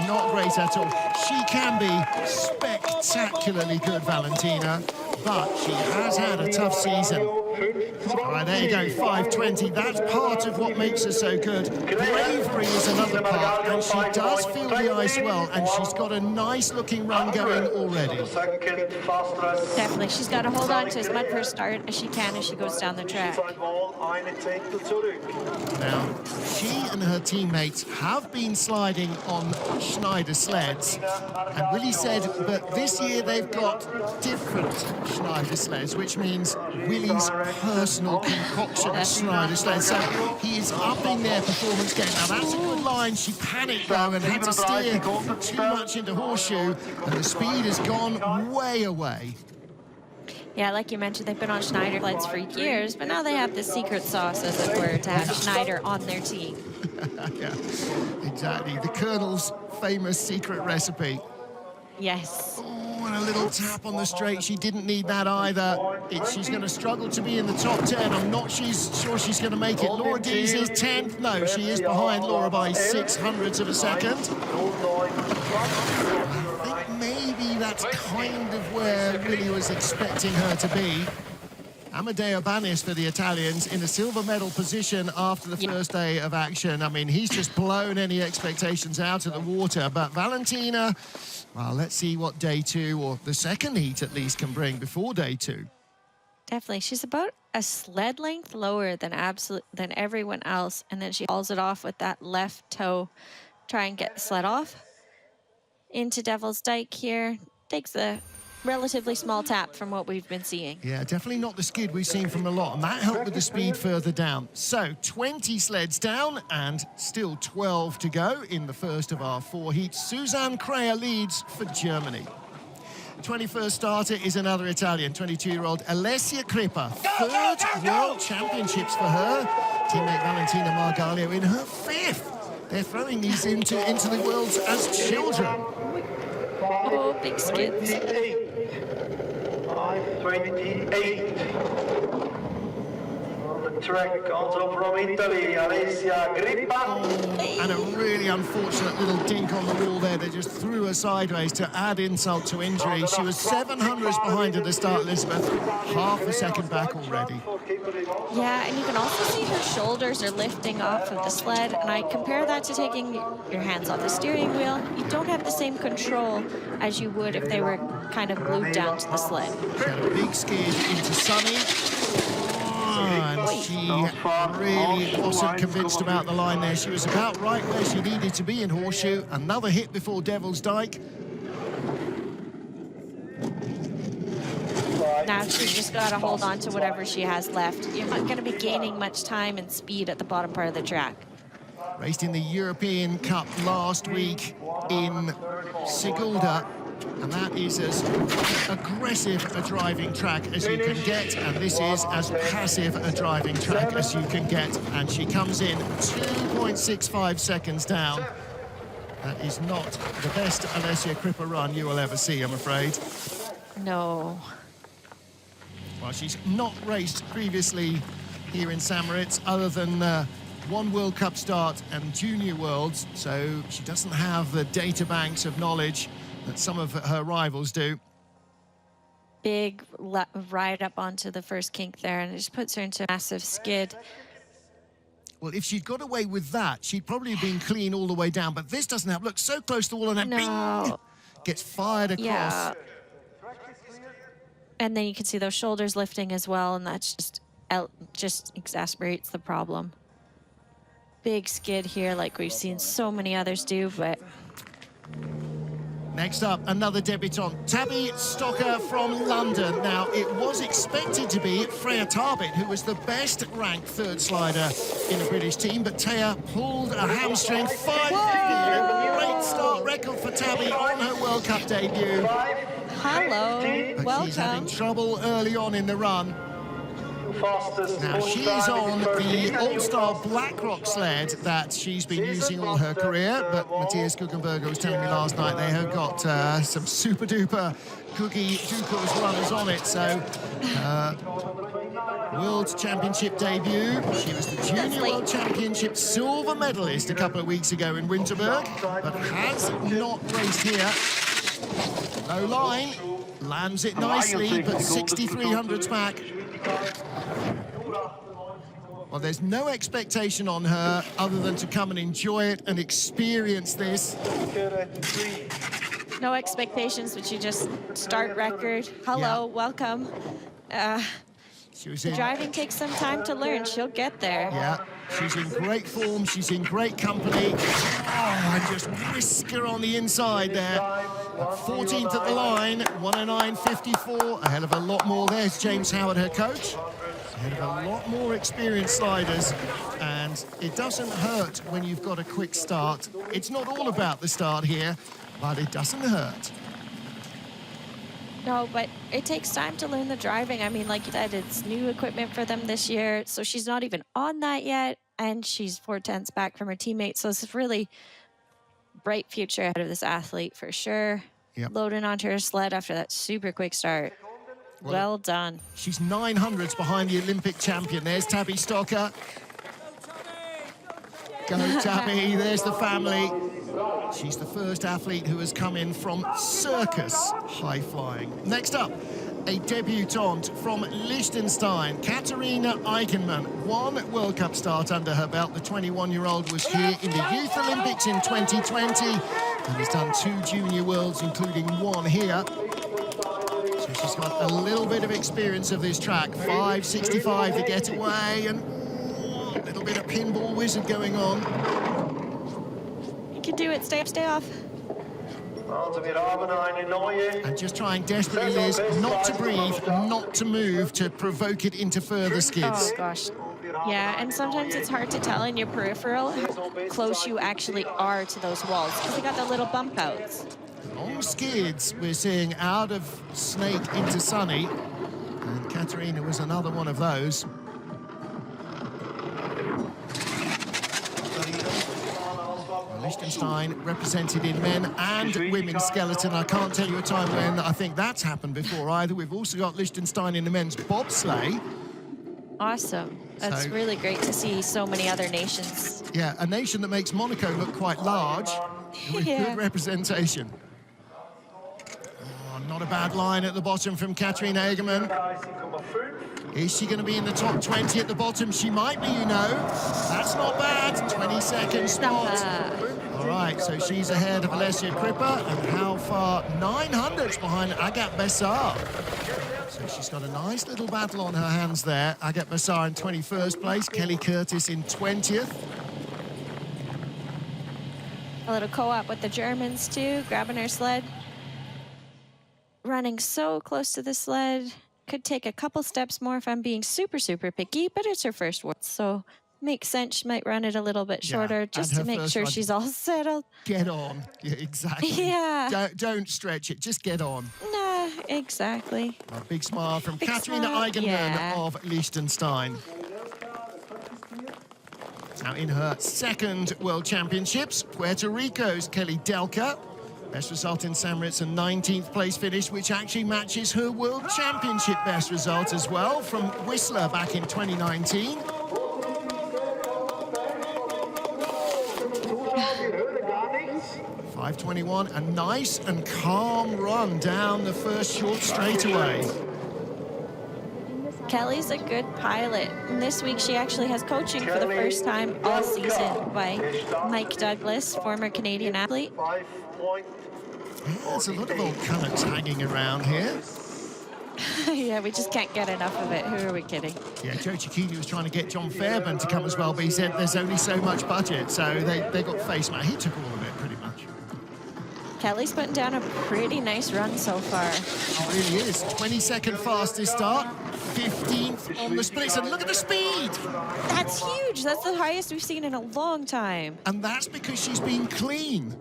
not great at all. She can be spectacularly good, Valentina, but she has had a tough season. All right, there you go, 5:20. That's part of what makes her so good. Bravery is another part, and she does feel the ice well, and she's got a nice-looking run going already. Definitely, she's got to hold on to as much of her start as she can as she goes down the track. Now, she and her teammates have been sliding on Schneider sleds, and Willi said that this year they've got different Schneider sleds, which means Willi's personal concoction Schneider sled. So he is upping their performance game. Now that's a good line. She panicked though and had to steer too much into horseshoe, and the speed has gone way away. Yeah, like you mentioned, they've been on Schneider sleds for years, but now they have the secret sauce, as it were, to have Schneider on their team. Yeah, exactly. The Colonel's famous secret recipe. Yes. Oh, and a little tap on the straight. She didn't need that either. She's going to struggle to be in the top 10. I'm not sure she's going to make it. Laura Dees is 10th. No, she is behind Laura by 600ths of a second. I think maybe that's kind of where Willi was expecting her to be. Amadeo Banis for the Italians in a silver medal position after the first day of action. I mean, he's just blown any expectations out of the water. But Valentina, well, let's see what day 2, or the second heat at least, can bring before day 2. Definitely. She's about a sled length lower than everyone else. And then she hauls it off with that left toe. Try and get the sled off. Into Devil's Dyke here. Takes a relatively small tap from what we've been seeing. Yeah, definitely not the skid we've seen from a lot, and that helped with the speed further down. So 20 sleds down and still 12 to go in the first of our 4 heats. Suzanne Kreher leads for Germany. 21st starter is another Italian, 22-year-old Alessia Crippa. 3rd World Championships for her. Teammate Valentina Margalio in her 5th. They're throwing these into the worlds as children. Oh, big skids. 5:28. On the track, also from Italy, Alessia Crippa. And a really unfortunate little dink on the wall there that just threw her sideways to add insult to injury. She was 700ths behind at the start, Elizabeth. Half a second back already. Yeah, and you can also see her shoulders are lifting off of the sled, and I compare that to taking your hands off the steering wheel. You don't have the same control as you would if they were kind of glued down to the sled. She had a big skid into Sunny. And she really wasn't convinced about the line there. She was about right where she needed to be in horseshoe. Another hit before Devil's Dyke. Now she's just got to hold on to whatever she has left. You're not going to be gaining much time and speed at the bottom part of the track. Raced in the European Cup last week in Sigulda. And that is as aggressive a driving track as you can get, and this is as passive a driving track as you can get. And she comes in 2.65 seconds down. That is not the best Alessia Crippa run you will ever see, I'm afraid. No. Well, she's not raced previously here in St. Moritz, other than one World Cup start and Junior Worlds, so she doesn't have the data banks of knowledge that some of her rivals do. Big ride up onto the first kink there, and it just puts her into a massive skid. Well, if she'd got away with that, she'd probably have been clean all the way down, but this doesn't have, look, so close to the wall, and then bing, gets fired across. Yeah. And then you can see those shoulders lifting as well, and that just exacerbates the problem. Big skid here, like we've seen so many others do, but... Next up, another debutante, Tabby Stocker from London. Now, it was expected to be Freya Tarbit, who was the best-ranked 3rd slider in the British team, but Taya pulled a hamstring. 5:50, start record for Tabby on her World Cup debut. Hello, But she's having welcome. trouble early on in the run. Fastest Now, push she's time on is 13, the and All-Star Newcastle. Blackrock sled that she's been using all her career, but Matthias Guggenberger was telling me last night they have got some super-duper cookie Ducos runners on it, so World Championship debut. She was the Junior World Championship silver medalist a couple of weeks ago in Winterberg, but has not raced here. Low line, lands it nicely, but 6,300s back. Well, there's no expectation on her other than to come and enjoy it and experience this. No expectations, but you just start record. Hello, welcome. She was The in, driving takes some time to learn. She'll get there. yeah, she's in great form. She's in great company. Oh, and just whisk her on the inside there. 14th at the line, 109.54. A hell of a lot more. There's James Howard, her coach. A hell of a lot more experienced sliders. And it doesn't hurt when you've got a quick start. It's not all about the start here, but it doesn't hurt. No, but it takes time to learn the driving. I mean, like you said, it's new equipment for them this year, so she's not even on that yet, and she's 4/10ths back from her teammates, so it's a really bright future ahead of this athlete for sure. Yep. Loading onto her sled after that super quick start. Well done. She's 900s behind the Olympic champion. There's Tabby Stocker. Go Tabby, there's the family. She's the first athlete who has come in from circus high flying. Next up, a debutante from Liechtenstein, Katharina Eigenmann. One World Cup start under her belt. The 21-year-old was here in the Youth Olympics in 2020 and has done 2 junior worlds, including 1 here. So she's got a little bit of experience of this track. 5.65 to get away, and a little bit of pinball wizard going on. You can do it. Stay up, stay off. And just trying desperately, Liz, not to breathe, not to move, to provoke it into further skids. Oh, gosh. Yeah, and sometimes it's hard to tell in your peripheral how close you actually are to those walls because they got the little bump outs. Long skids we're seeing out of Snake into Sunny. And Katharina was another one of those. Liechtenstein represented in men and women's skeleton. I can't tell you a time when I think that's happened before either. We've also got Liechtenstein in the men's bobsleigh. Awesome. That's really great to see so many other nations. Yeah, a nation that makes Monaco look quite large with good representation. Oh, not a bad line at the bottom from Katharina Eigenmann. Is she going to be in the top 20 at the bottom? She might be, you know. That's not bad. 22nd spot. All right, so she's ahead of Alessia Crippa. And how far? 900s behind Agathe Bessard. So she's got a nice little battle on her hands there. Agathe Bessard in 21st place. Kelly Curtis in 20th. A little co-op with the Germans, too, grabbing her sled. Running so close to the sled. Could take a couple steps more if I'm being super, super picky, but it's her first world, so makes sense. She might run it a little bit shorter just to make sure she's all settled. Get on. Yeah, exactly. Yeah. Don't stretch it. Just get on. Nah, exactly. A big smile from Big Katharina smile, Eigenmann of Liechtenstein. Now in her second World Championships, Puerto Rico's Kelly Delka. Best result in St. Moritz, a 19th place finish, which actually matches her World Championship best result as well from Whistler back in 2019. .521, a nice and calm run down the first short straightaway. Kelly's a good pilot, and this week she actually has coaching for the first time all season by Mike Douglas, former Canadian athlete. Yeah, there's a lot of old Canucks hanging around here. Yeah, we just can't get enough of it. Who are we kidding? Yeah, Joe Cicchini was trying to get John Fairbairn to come as well, but he said there's only so much budget, so they got face mask. He took all of it, pretty much. Kelly's putting down a pretty nice run so far. It really is. 22nd fastest start, 15th on the splits, and look at the speed! That's huge. That's the highest we've seen in a long time. And that's because she's been clean.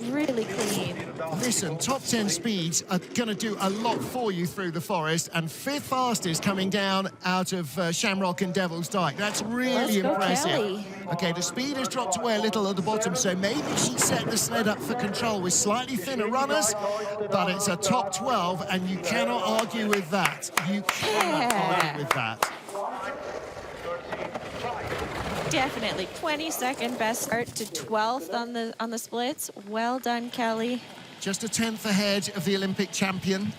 really clean. Listen, top 10 speeds are going to do a lot for you through the forest, and 5th fastest coming down out of Shamrock and Devil's Dyke. That's really impressive. Kelly. Okay, the speed has dropped away a little at the bottom, so maybe she set the sled up for control with slightly thinner runners, but it's a top 12, and you cannot argue with that. You cannot argue with that. Definitely 22nd best start to 12th on the splits. Well done, Kelly. Just a 10th ahead of the Olympic champion.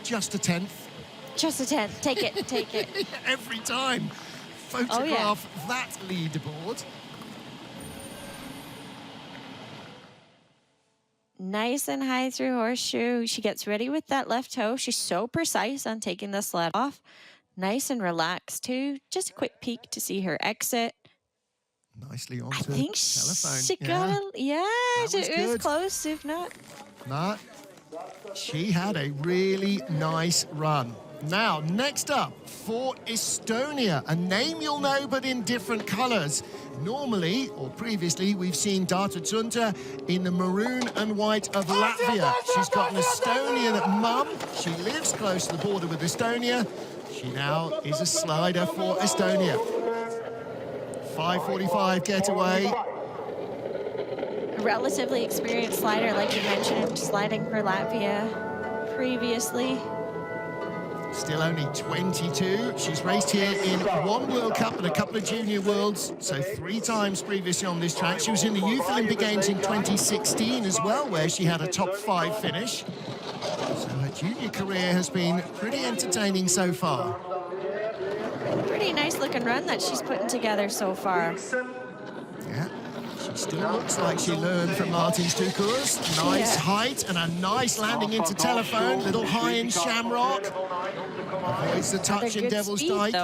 Just a 10th. Just a 10th. Take it, take it. Every time. Photograph that leaderboard. Nice and high through horseshoe. She gets ready with that left toe. She's so precise on taking the sled off. Nice and relaxed too. Just a quick peek to see her exit. Nicely onto I think telephone. she got a, it was close, if not. But she had a really nice run. Now, next up, for Estonia, a name you'll know, but in different colours. Normally, or previously, we've seen debutant in the maroon and white of Latvia. She's got an Estonian mum. She lives close to the border with Estonia. She now is a slider for Estonia. 5:45 getaway. A relatively experienced slider, like you mentioned, sliding for Latvia previously. Still only 22. She's raced here in one World Cup and a couple of Junior Worlds, so 3 times previously on this track. She was in the Youth Olympic Games in 2016 as well, where she had a top 5 finish. So her junior career has been pretty entertaining so far. Pretty nice looking run that she's putting together so far. Yeah, she still looks like she learned from Martin Stukur's. Nice height and a nice landing into telephone. Little high in Shamrock. Avoids the touch in Devil's Dyke.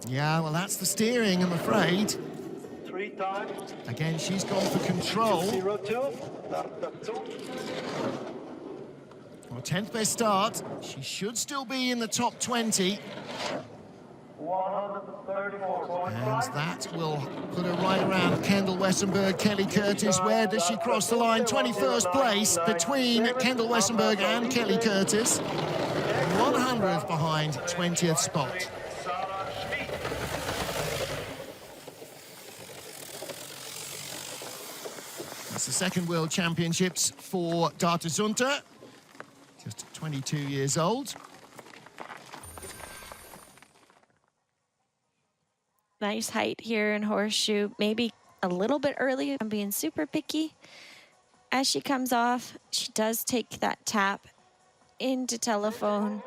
Yeah, well, that's the steering, I'm afraid. 3 times. Again, she's gone for control. 0-2. Well, 10th best start. She should still be in the top 20. 134. And that will put her right around Kendall Wessenberg, Kelly Curtis. Where does she cross the line? 21st place between Kendall Wessenberg and Kelly Curtis. 100th behind 20th spot. That's the second World Championships for debutant. Just 22 years old. Nice height here in horseshoe. Maybe a little bit early. I'm being super picky. As she comes off, she does take that tap into telephone.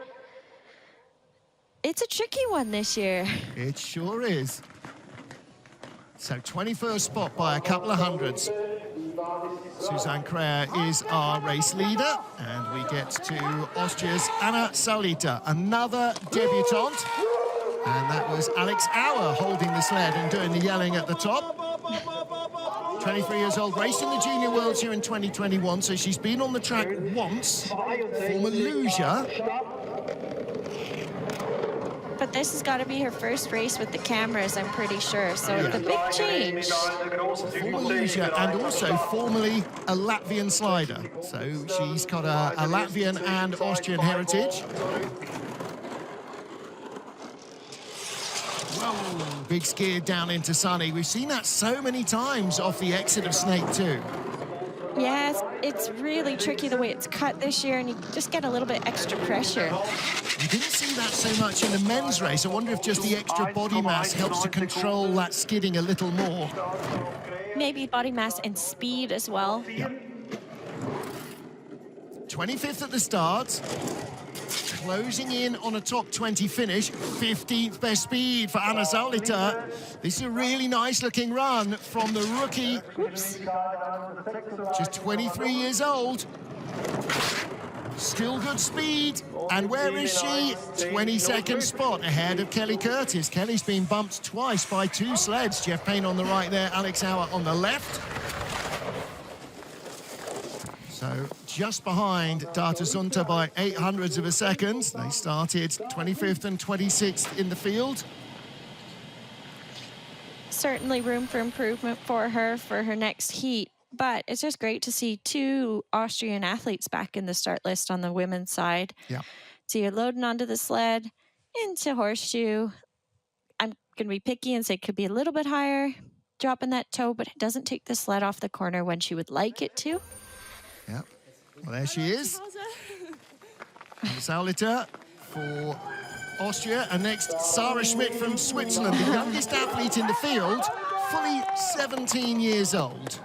It's a tricky one this year. It sure is. So 21st spot by a couple of hundreds. Suzanne Kreher is our race leader, and we get to Austria's Anna Saulita, another debutante. And that was Alex Auer holding the sled and doing the yelling at the top. 23 years old, raced in the Junior Worlds here in 2021, so she's been on the track once for Malusia. But this has got to be her first race with the cameras, I'm pretty sure. So it's a big change. For Malusia, and also formerly a Latvian slider. So she's got a Latvian and Austrian heritage. Whoa, big skid down into Sunny. We've seen that so many times off the exit of Snake 2. Yes, it's really tricky the way it's cut this year, and you just get a little bit extra pressure. You didn't see that so much in the men's race. I wonder if just the extra body mass helps to control that skidding a little more. Maybe body mass and speed as well. Yeah. 25th at the start. Closing in on a top 20 finish. 15th best speed for Anna Saulita. This is a really nice looking run from the rookie. Oops. Just 23 years old. Still good speed. And where is she? 22nd spot ahead of Kelly Curtis. Kelly's been bumped twice by 2 sleds. Jeff Payne on the right there, Alex Auer on the left. So just behind debutant by 0.08 of a second. They started 25th and 26th in the field. Certainly room for improvement for her next heat. But it's just great to see 2 Austrian athletes back in the start list on the women's side. Yeah. So you're loading onto the sled, into horseshoe. I'm going to be picky and say it could be a little bit higher, dropping that toe, but it doesn't take the sled off the corner when she would like it to. Yeah. Well, there she is. Sauliter for Austria, and next Sarah Schmidt from Switzerland, the youngest athlete in the field, fully 17 years old.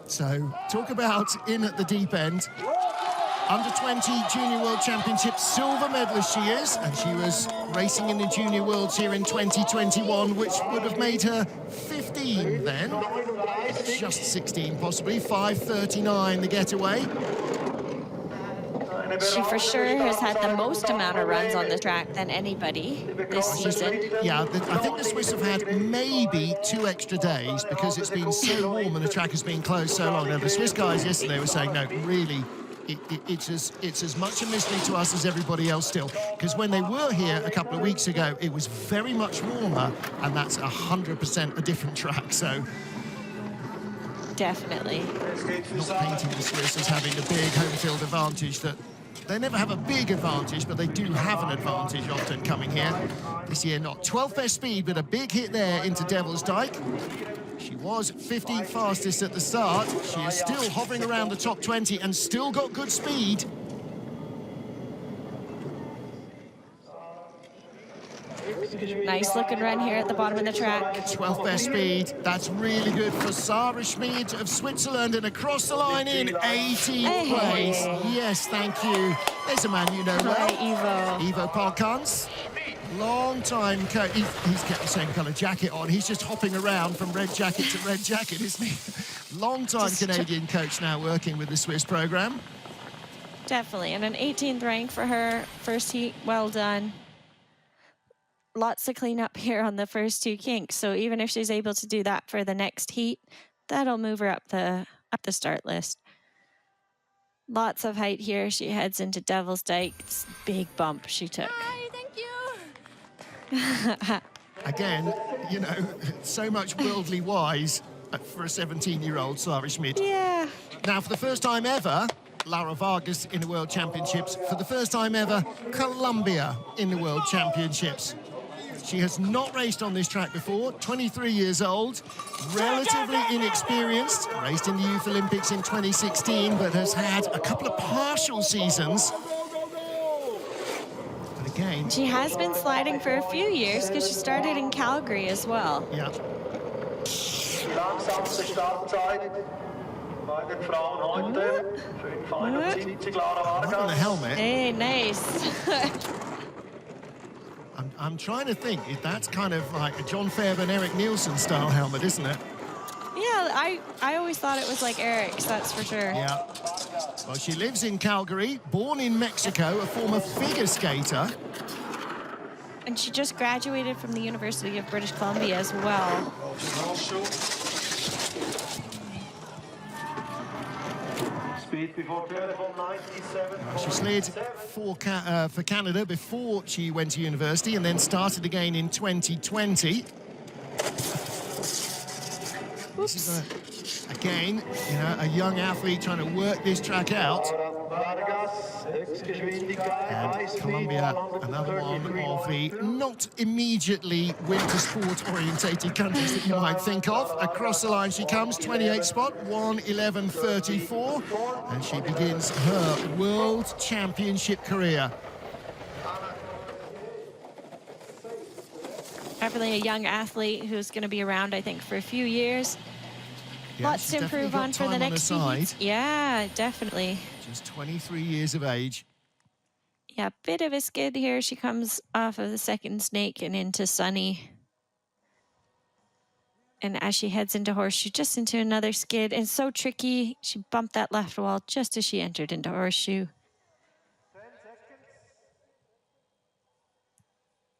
So talk about in at the deep end. Under 20 Junior World Championship silver medalist she is, and she was racing in the Junior Worlds here in 2021, which would have made her 15 then. Just 16 possibly, 5:39 the getaway. She for sure has had the most amount of runs on the track than anybody this season. Yeah, I think the Swiss have had maybe 2 extra days because it's been so warm and the track has been closed so long. Now, the Swiss guys yesterday were saying, no, really, it's as much a mystery to us as everybody else still. Because when they were here a couple of weeks ago, it was very much warmer, and that's 100% a different track, so... Definitely. Not painting the Swiss as having a big home field advantage. That they never have a big advantage, but they do have an advantage often coming here. This year not. 12th best speed, but a big hit there into Devil's Dyke. She was 15th fastest at the start. She is still hovering around the top 20 and still got good speed. Nice looking run here at the bottom of the track. 12th best speed. That's really good for Sarah Schmid of Switzerland, and across the line in 18th place. Yes, thank you. There's a man you know well. Hi, Ivo. Ivo Parkans. Long time coach. He's kept the same colour jacket on. He's just hopping around from red jacket to red jacket, isn't he? Long time Canadian coach now working with the Swiss program. Definitely, and an 18th rank for her. First heat, well done. Lots to clean up here on the first 2 kinks, so even if she's able to do that for the next heat, that'll move her up the start list. Lots of height here. She heads into Devil's Dyke. It's a big bump she took. Hi, thank you. Again, you know, so much worldly wise for a 17-year-old Sarah Schmid. Yeah. Now, for the first time ever, Lara Vargas in the World Championships. For the first time ever, Colombia in the World Championships. She has not raced on this track before, 23 years old, relatively inexperienced, raced in the Youth Olympics in 2016, but has had a couple of partial seasons. But again... She has been sliding for a few years because she started in Calgary as well. Yeah. Langsamste Startzeit bei den Frauen heute. 5:71 Lara Not on the Vargas. helmet. Hey, nice. I'm trying to think, if that's kind of like a John Fairbairn and Eric Nielsen style helmet, isn't it? Yeah, I always thought it was like Eric's, that's for sure. Yeah. Well, she lives in Calgary, born in Mexico, a former figure skater. And she just graduated from the University of British Columbia as well. Speed before turn of 97. She slid for Canada before she went to university and then started again in 2020. This is, again, you know, a young athlete trying to work this track out. And Colombia, another one of the not immediately winter sport orientated countries that you might think of. Across the line she comes, 28th spot, 1:11.34, and she begins her World Championship career. Definitely a young athlete who's going to be around, I think, for a few years. Yeah, Lots she's to improve definitely got on for time the on her next few side. heats. Yeah, definitely. Just 23 years of age. Yeah, bit of a skid here. She comes off of the second snake and into Sunny. And as she heads into Horseshoe, just into another skid. And so tricky. She bumped that left wall just as she entered into Horseshoe.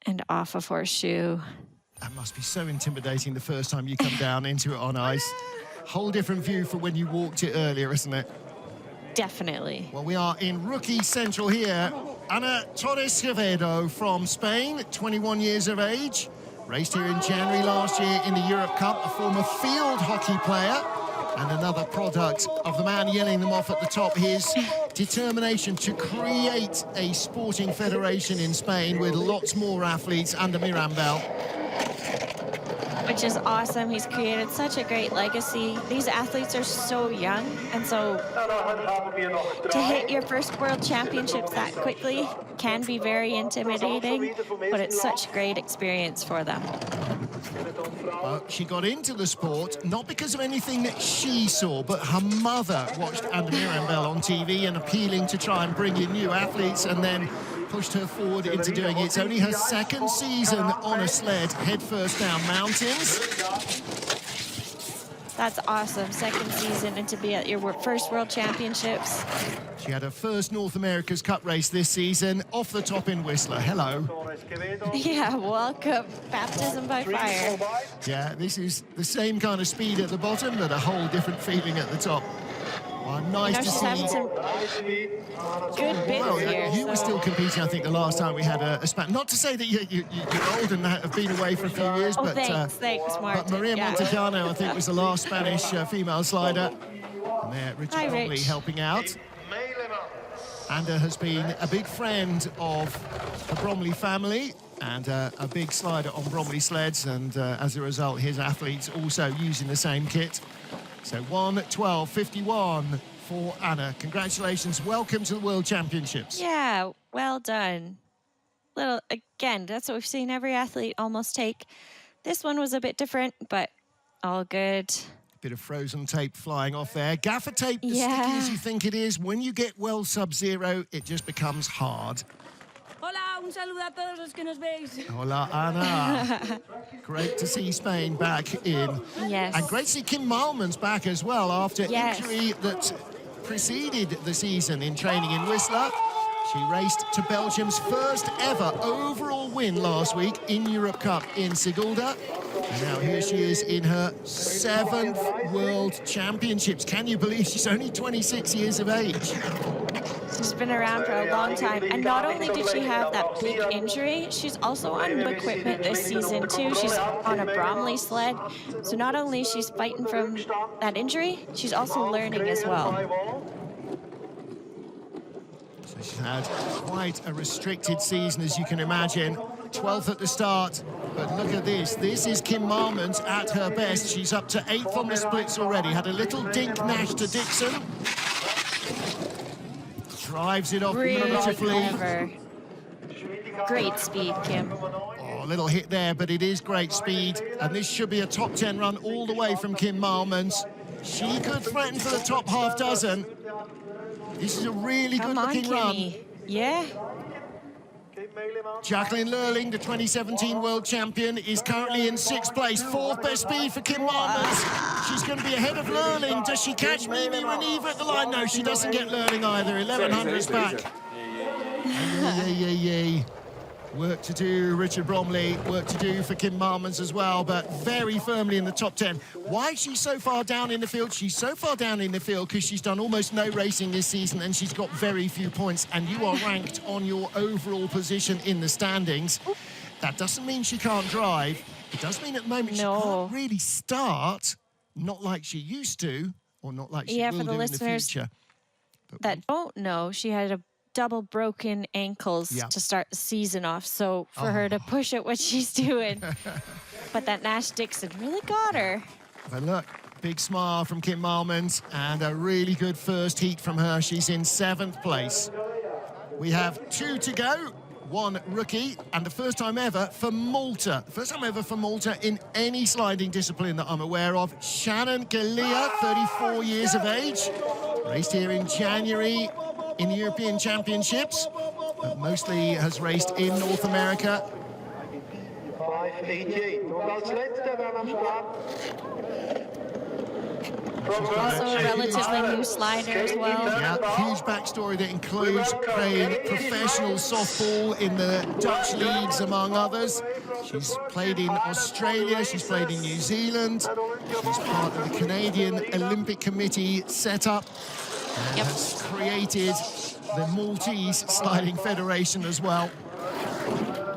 And off of Horseshoe. That must be so intimidating the first time you come down into it on ice. Whole different view from when you walked it earlier, isn't it? Definitely. Well, we are in Rookie Central here. Ana Torres Quevedo from Spain, 21 years of age. Raced here in January last year in the Europe Cup, a former field hockey player. And another product of the man yelling them off at the top, his determination to create a sporting federation in Spain with lots more athletes under Mirambel. Which is awesome. He's created such a great legacy. These athletes are so young, and so to hit your first World Championships that quickly can be very intimidating, but it's such a great experience for them. She got into the sport not because of anything that she saw, but her mother watched Anna Mirambel on TV and appealing to try and bring in new athletes, and then pushed her forward into doing it. It's only her second season on a sled, headfirst down mountains. That's awesome. Second season, and to be at your first World Championships. She had her first North America's Cup race this season, off the top in Whistler. Hello. Yeah, welcome. Baptism by fire. Yeah, this is the same kind of speed at the bottom, but a whole different feeling at the top. Well, nice to she's see. having some good bits here. You were still competing, I think, the last time we had a span. Not to say that you're old and have been away for a few years, but thanks, Martin. But Maria Montejano, I think, was the last Spanish female slider. And there, Richard Bromley helping out. Anna has been a big friend of the Bromley family and a big slider on Bromley sleds, and as a result, his athletes also using the same kit. So 1:12.51 for Anna. Congratulations. Welcome to the World Championships. Yeah, well done. Again, that's what we've seen every athlete almost take. This one was a bit different, but all good. Bit of frozen tape flying off there. Gaffer tape, as sticky as you think it is, when you get well sub-zero, it just becomes hard. Hola, un saludo a todos los que nos veis. Hola, Ana. Great to see Spain back in. Yes. And great to see Kim Malman's back as well after injury that preceded the season in training in Whistler. She raced to Belgium's first ever overall win last week in Europe Cup in Sigulda. And now here she is in her 7th World Championships. Can you believe she's only 26 years of age? She's been around for a long time. And not only did she have that big injury, she's also on new equipment this season too. She's on a Bromley sled. So not only she's fighting from that injury, she's also learning as well. She's had quite a restricted season, as you can imagine. 12th at the start, but look at this. This is Kim Malman's at her best. She's up to 8th on the splits already. Had a little dink Nash to Dixon. Drives it off beautifully. Clever. Great speed, Kim. Oh, a little hit there, but it is great speed. And this should be a top 10 run all the way from Kim Malman's. She could threaten for the top half dozen. This is a really good-looking run. Yeah. Jacqueline Lurling, the 2017 world champion, is currently in 6th place. 4th best speed for Kim Malman's. She's going to be ahead of Lurling. Does she catch Mimi Reniva at the line? No, she doesn't get Lurling either. 1100's back. Yay. Work to do, Richard Bromley. Work to do for Kim Malman's as well, but very firmly in the top 10. Why is she so far down in the field? She's so far down in the field because she's done almost no racing this season and she's got very few points, and you are ranked on your overall position in the standings. That doesn't mean she can't drive. It does mean at the moment she can't really start, not like she used to, or not like she will for the do in the listeners future. that don't know, she had a double broken ankles to start the season off, so for her to push at what she's doing. But that Nash Dixon really got her. But look, big smile from Kim Malman's and a really good first heat from her. She's in 7th place. We have 2 to go, 1 rookie, and the first time ever for Malta. First time ever for Malta in any sliding discipline that I'm aware of. Shannon Galea, 34 years of age, raced here in January in the European Championships, but mostly has raced in North America. 5-8. Also a relatively new slider as well. Yeah, huge backstory that includes playing professional softball in the Dutch leagues, among others. She's played in Australia, she's played in New Zealand, she's part of the Canadian Olympic Committee setup, and has created the Maltese Sliding Federation as well.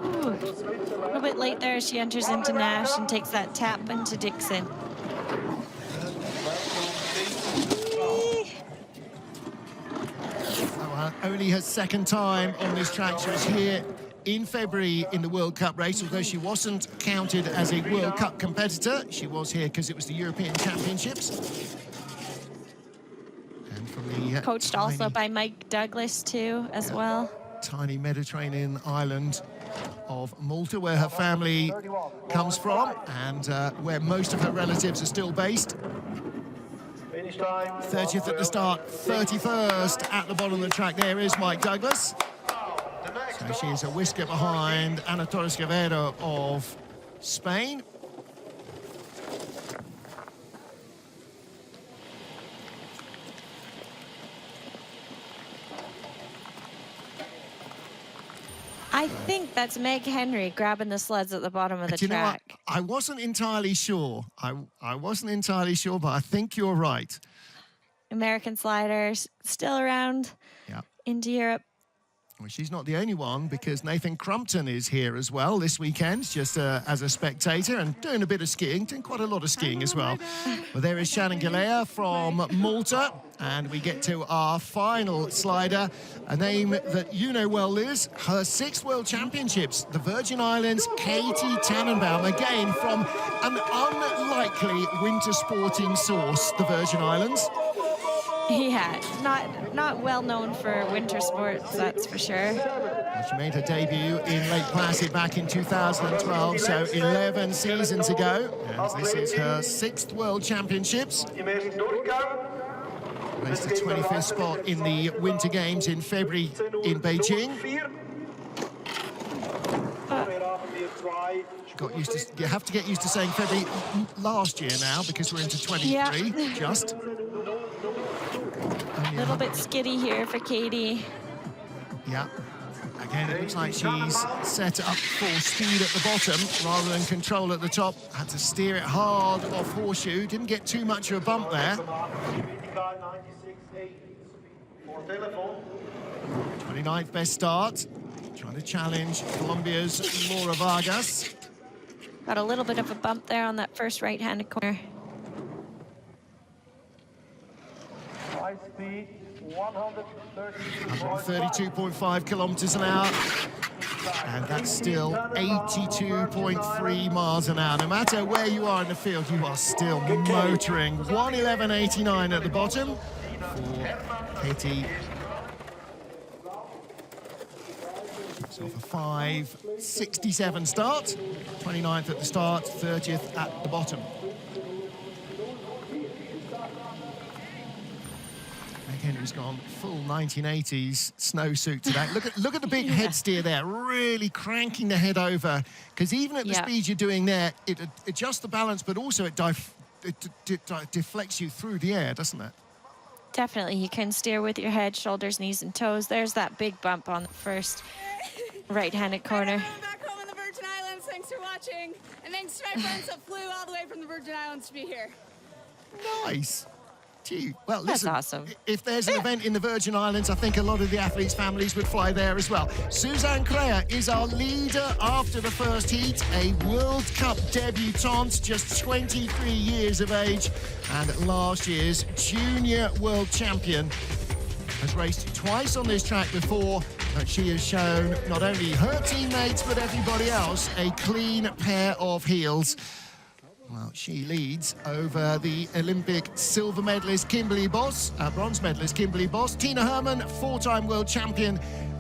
Ooh, a little bit late there, she enters into Nash and takes that tap into Dixon. only her second time on this track. She was here in February in the World Cup race, although she wasn't counted as a World Cup competitor. She was here because it was the European Championships. And from the Coached also by Mike Douglas too, as well. Tiny Mediterranean island of Malta, where her family comes from, and where most of her relatives are still based. 30th at the start, 31st at the bottom of the track. There is Mike Douglas. So she is a whisker behind Ana Torres Quevedo of Spain. I think that's Meg Henry grabbing the sleds at the bottom of the Do you know what? track. I wasn't entirely sure. I wasn't entirely sure, but I think you're right. American sliders still around into Europe. Well, she's not the only one, because Nathan Crumpton is here as well this weekend, just as a spectator, and doing a bit of skiing, doing quite a lot of skiing as well. Well, there is Shannon Galea from Malta, and we get to our final slider, a name that you know well, Liz, her 6th World Championships, the Virgin Islands, Katie Tannenbaum, again from an unlikely winter sporting source, the Virgin Islands. Yeah, not well known for winter sports, that's for sure. Well, she made her debut in Lake Placid back in 2012, so 11 seasons ago. And this is her 6th World Championships. Placed the 25th spot in the Winter Games in February in Beijing. Got used to, you have to get used to saying February last year now, because we're into 23, just. A little bit skiddy here for Katie. Yeah. Again, it looks like she's set up full speed at the bottom rather than control at the top. Had to steer it hard off horseshoe. Didn't get too much of a bump there. 29th best start. Trying to challenge Colombia's Laura Vargas. Got a little bit of a bump there on that first right-handed corner. High speed, 132.5 kilometers an hour. And that's still 82.3 miles an hour. No matter where you are in the field, you are still motoring. 111.89 at the bottom for Katie. So for 5.67 start, 29th at the start, 30th at the bottom. Henry's gone full 1980s snowsuit today. Look at the big head steer there, really cranking the head over, because even at the speed you're doing there, it adjusts the balance, but also it deflects you through the air, doesn't it? Definitely, you can steer with your head, shoulders, knees, and toes. There's that big bump on the first right-handed corner. Back home in the Virgin Islands, thanks for watching. And thanks to my friends that flew all the way from the Virgin Islands to be here. Nice. Gee, well, That's listen, awesome. If there's an event in the Virgin Islands, I think a lot of the athletes' families would fly there as well. Suzanne Crea is our leader after the first heat, a World Cup debutante, just 23 years of age, and last year's junior world champion. Has raced twice on this track before, but she has shown not only her teammates, but everybody else a clean pair of heels. Well, she leads over the Olympic silver medalist Kimberly Boss, bronze medalist Kimberly Boss. Tina Herman, 4-time world champion,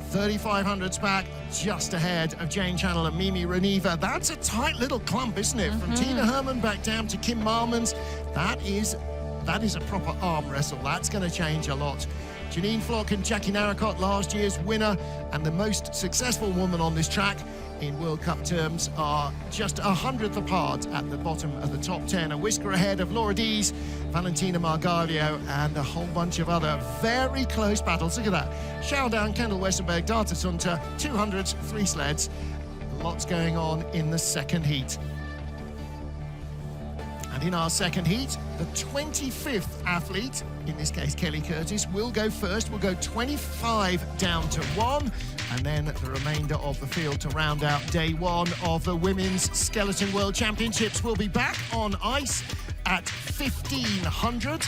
3,500s back, just ahead of Jane Channel and Mimi Reneva. That's a tight little clump, isn't it? From Tina Herman back down to Kim Marmans. That is a proper arm wrestle. That's going to change a lot. Janine Flock and Jackie Narracott, last year's winner and the most successful woman on this track in World Cup terms, are just 100th apart at the bottom of the top 10. A whisker ahead of Laura Dees, Valentina Margalio, and a whole bunch of other very close battles. Look at that. Showdown, Kendall Westerberg, Data Sunter, 200s, 3 sleds. Lots going on in the second heat. And in our second heat, the 25th athlete, in this case Kelly Curtis, will go first. We'll go 25 down to 1, and then the remainder of the field to round out day 1 of the Women's Skeleton World Championships. We'll be back on ice at 1500.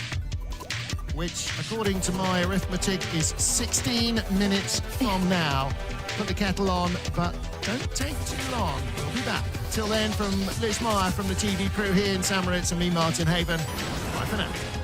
which, according to my arithmetic, is 16 minutes from now. Put the kettle on, but don't take too long. We'll be back. Till then, from Liz Meyer from the TV crew here in St. Moritz and me, Martin Haven. Bye for now.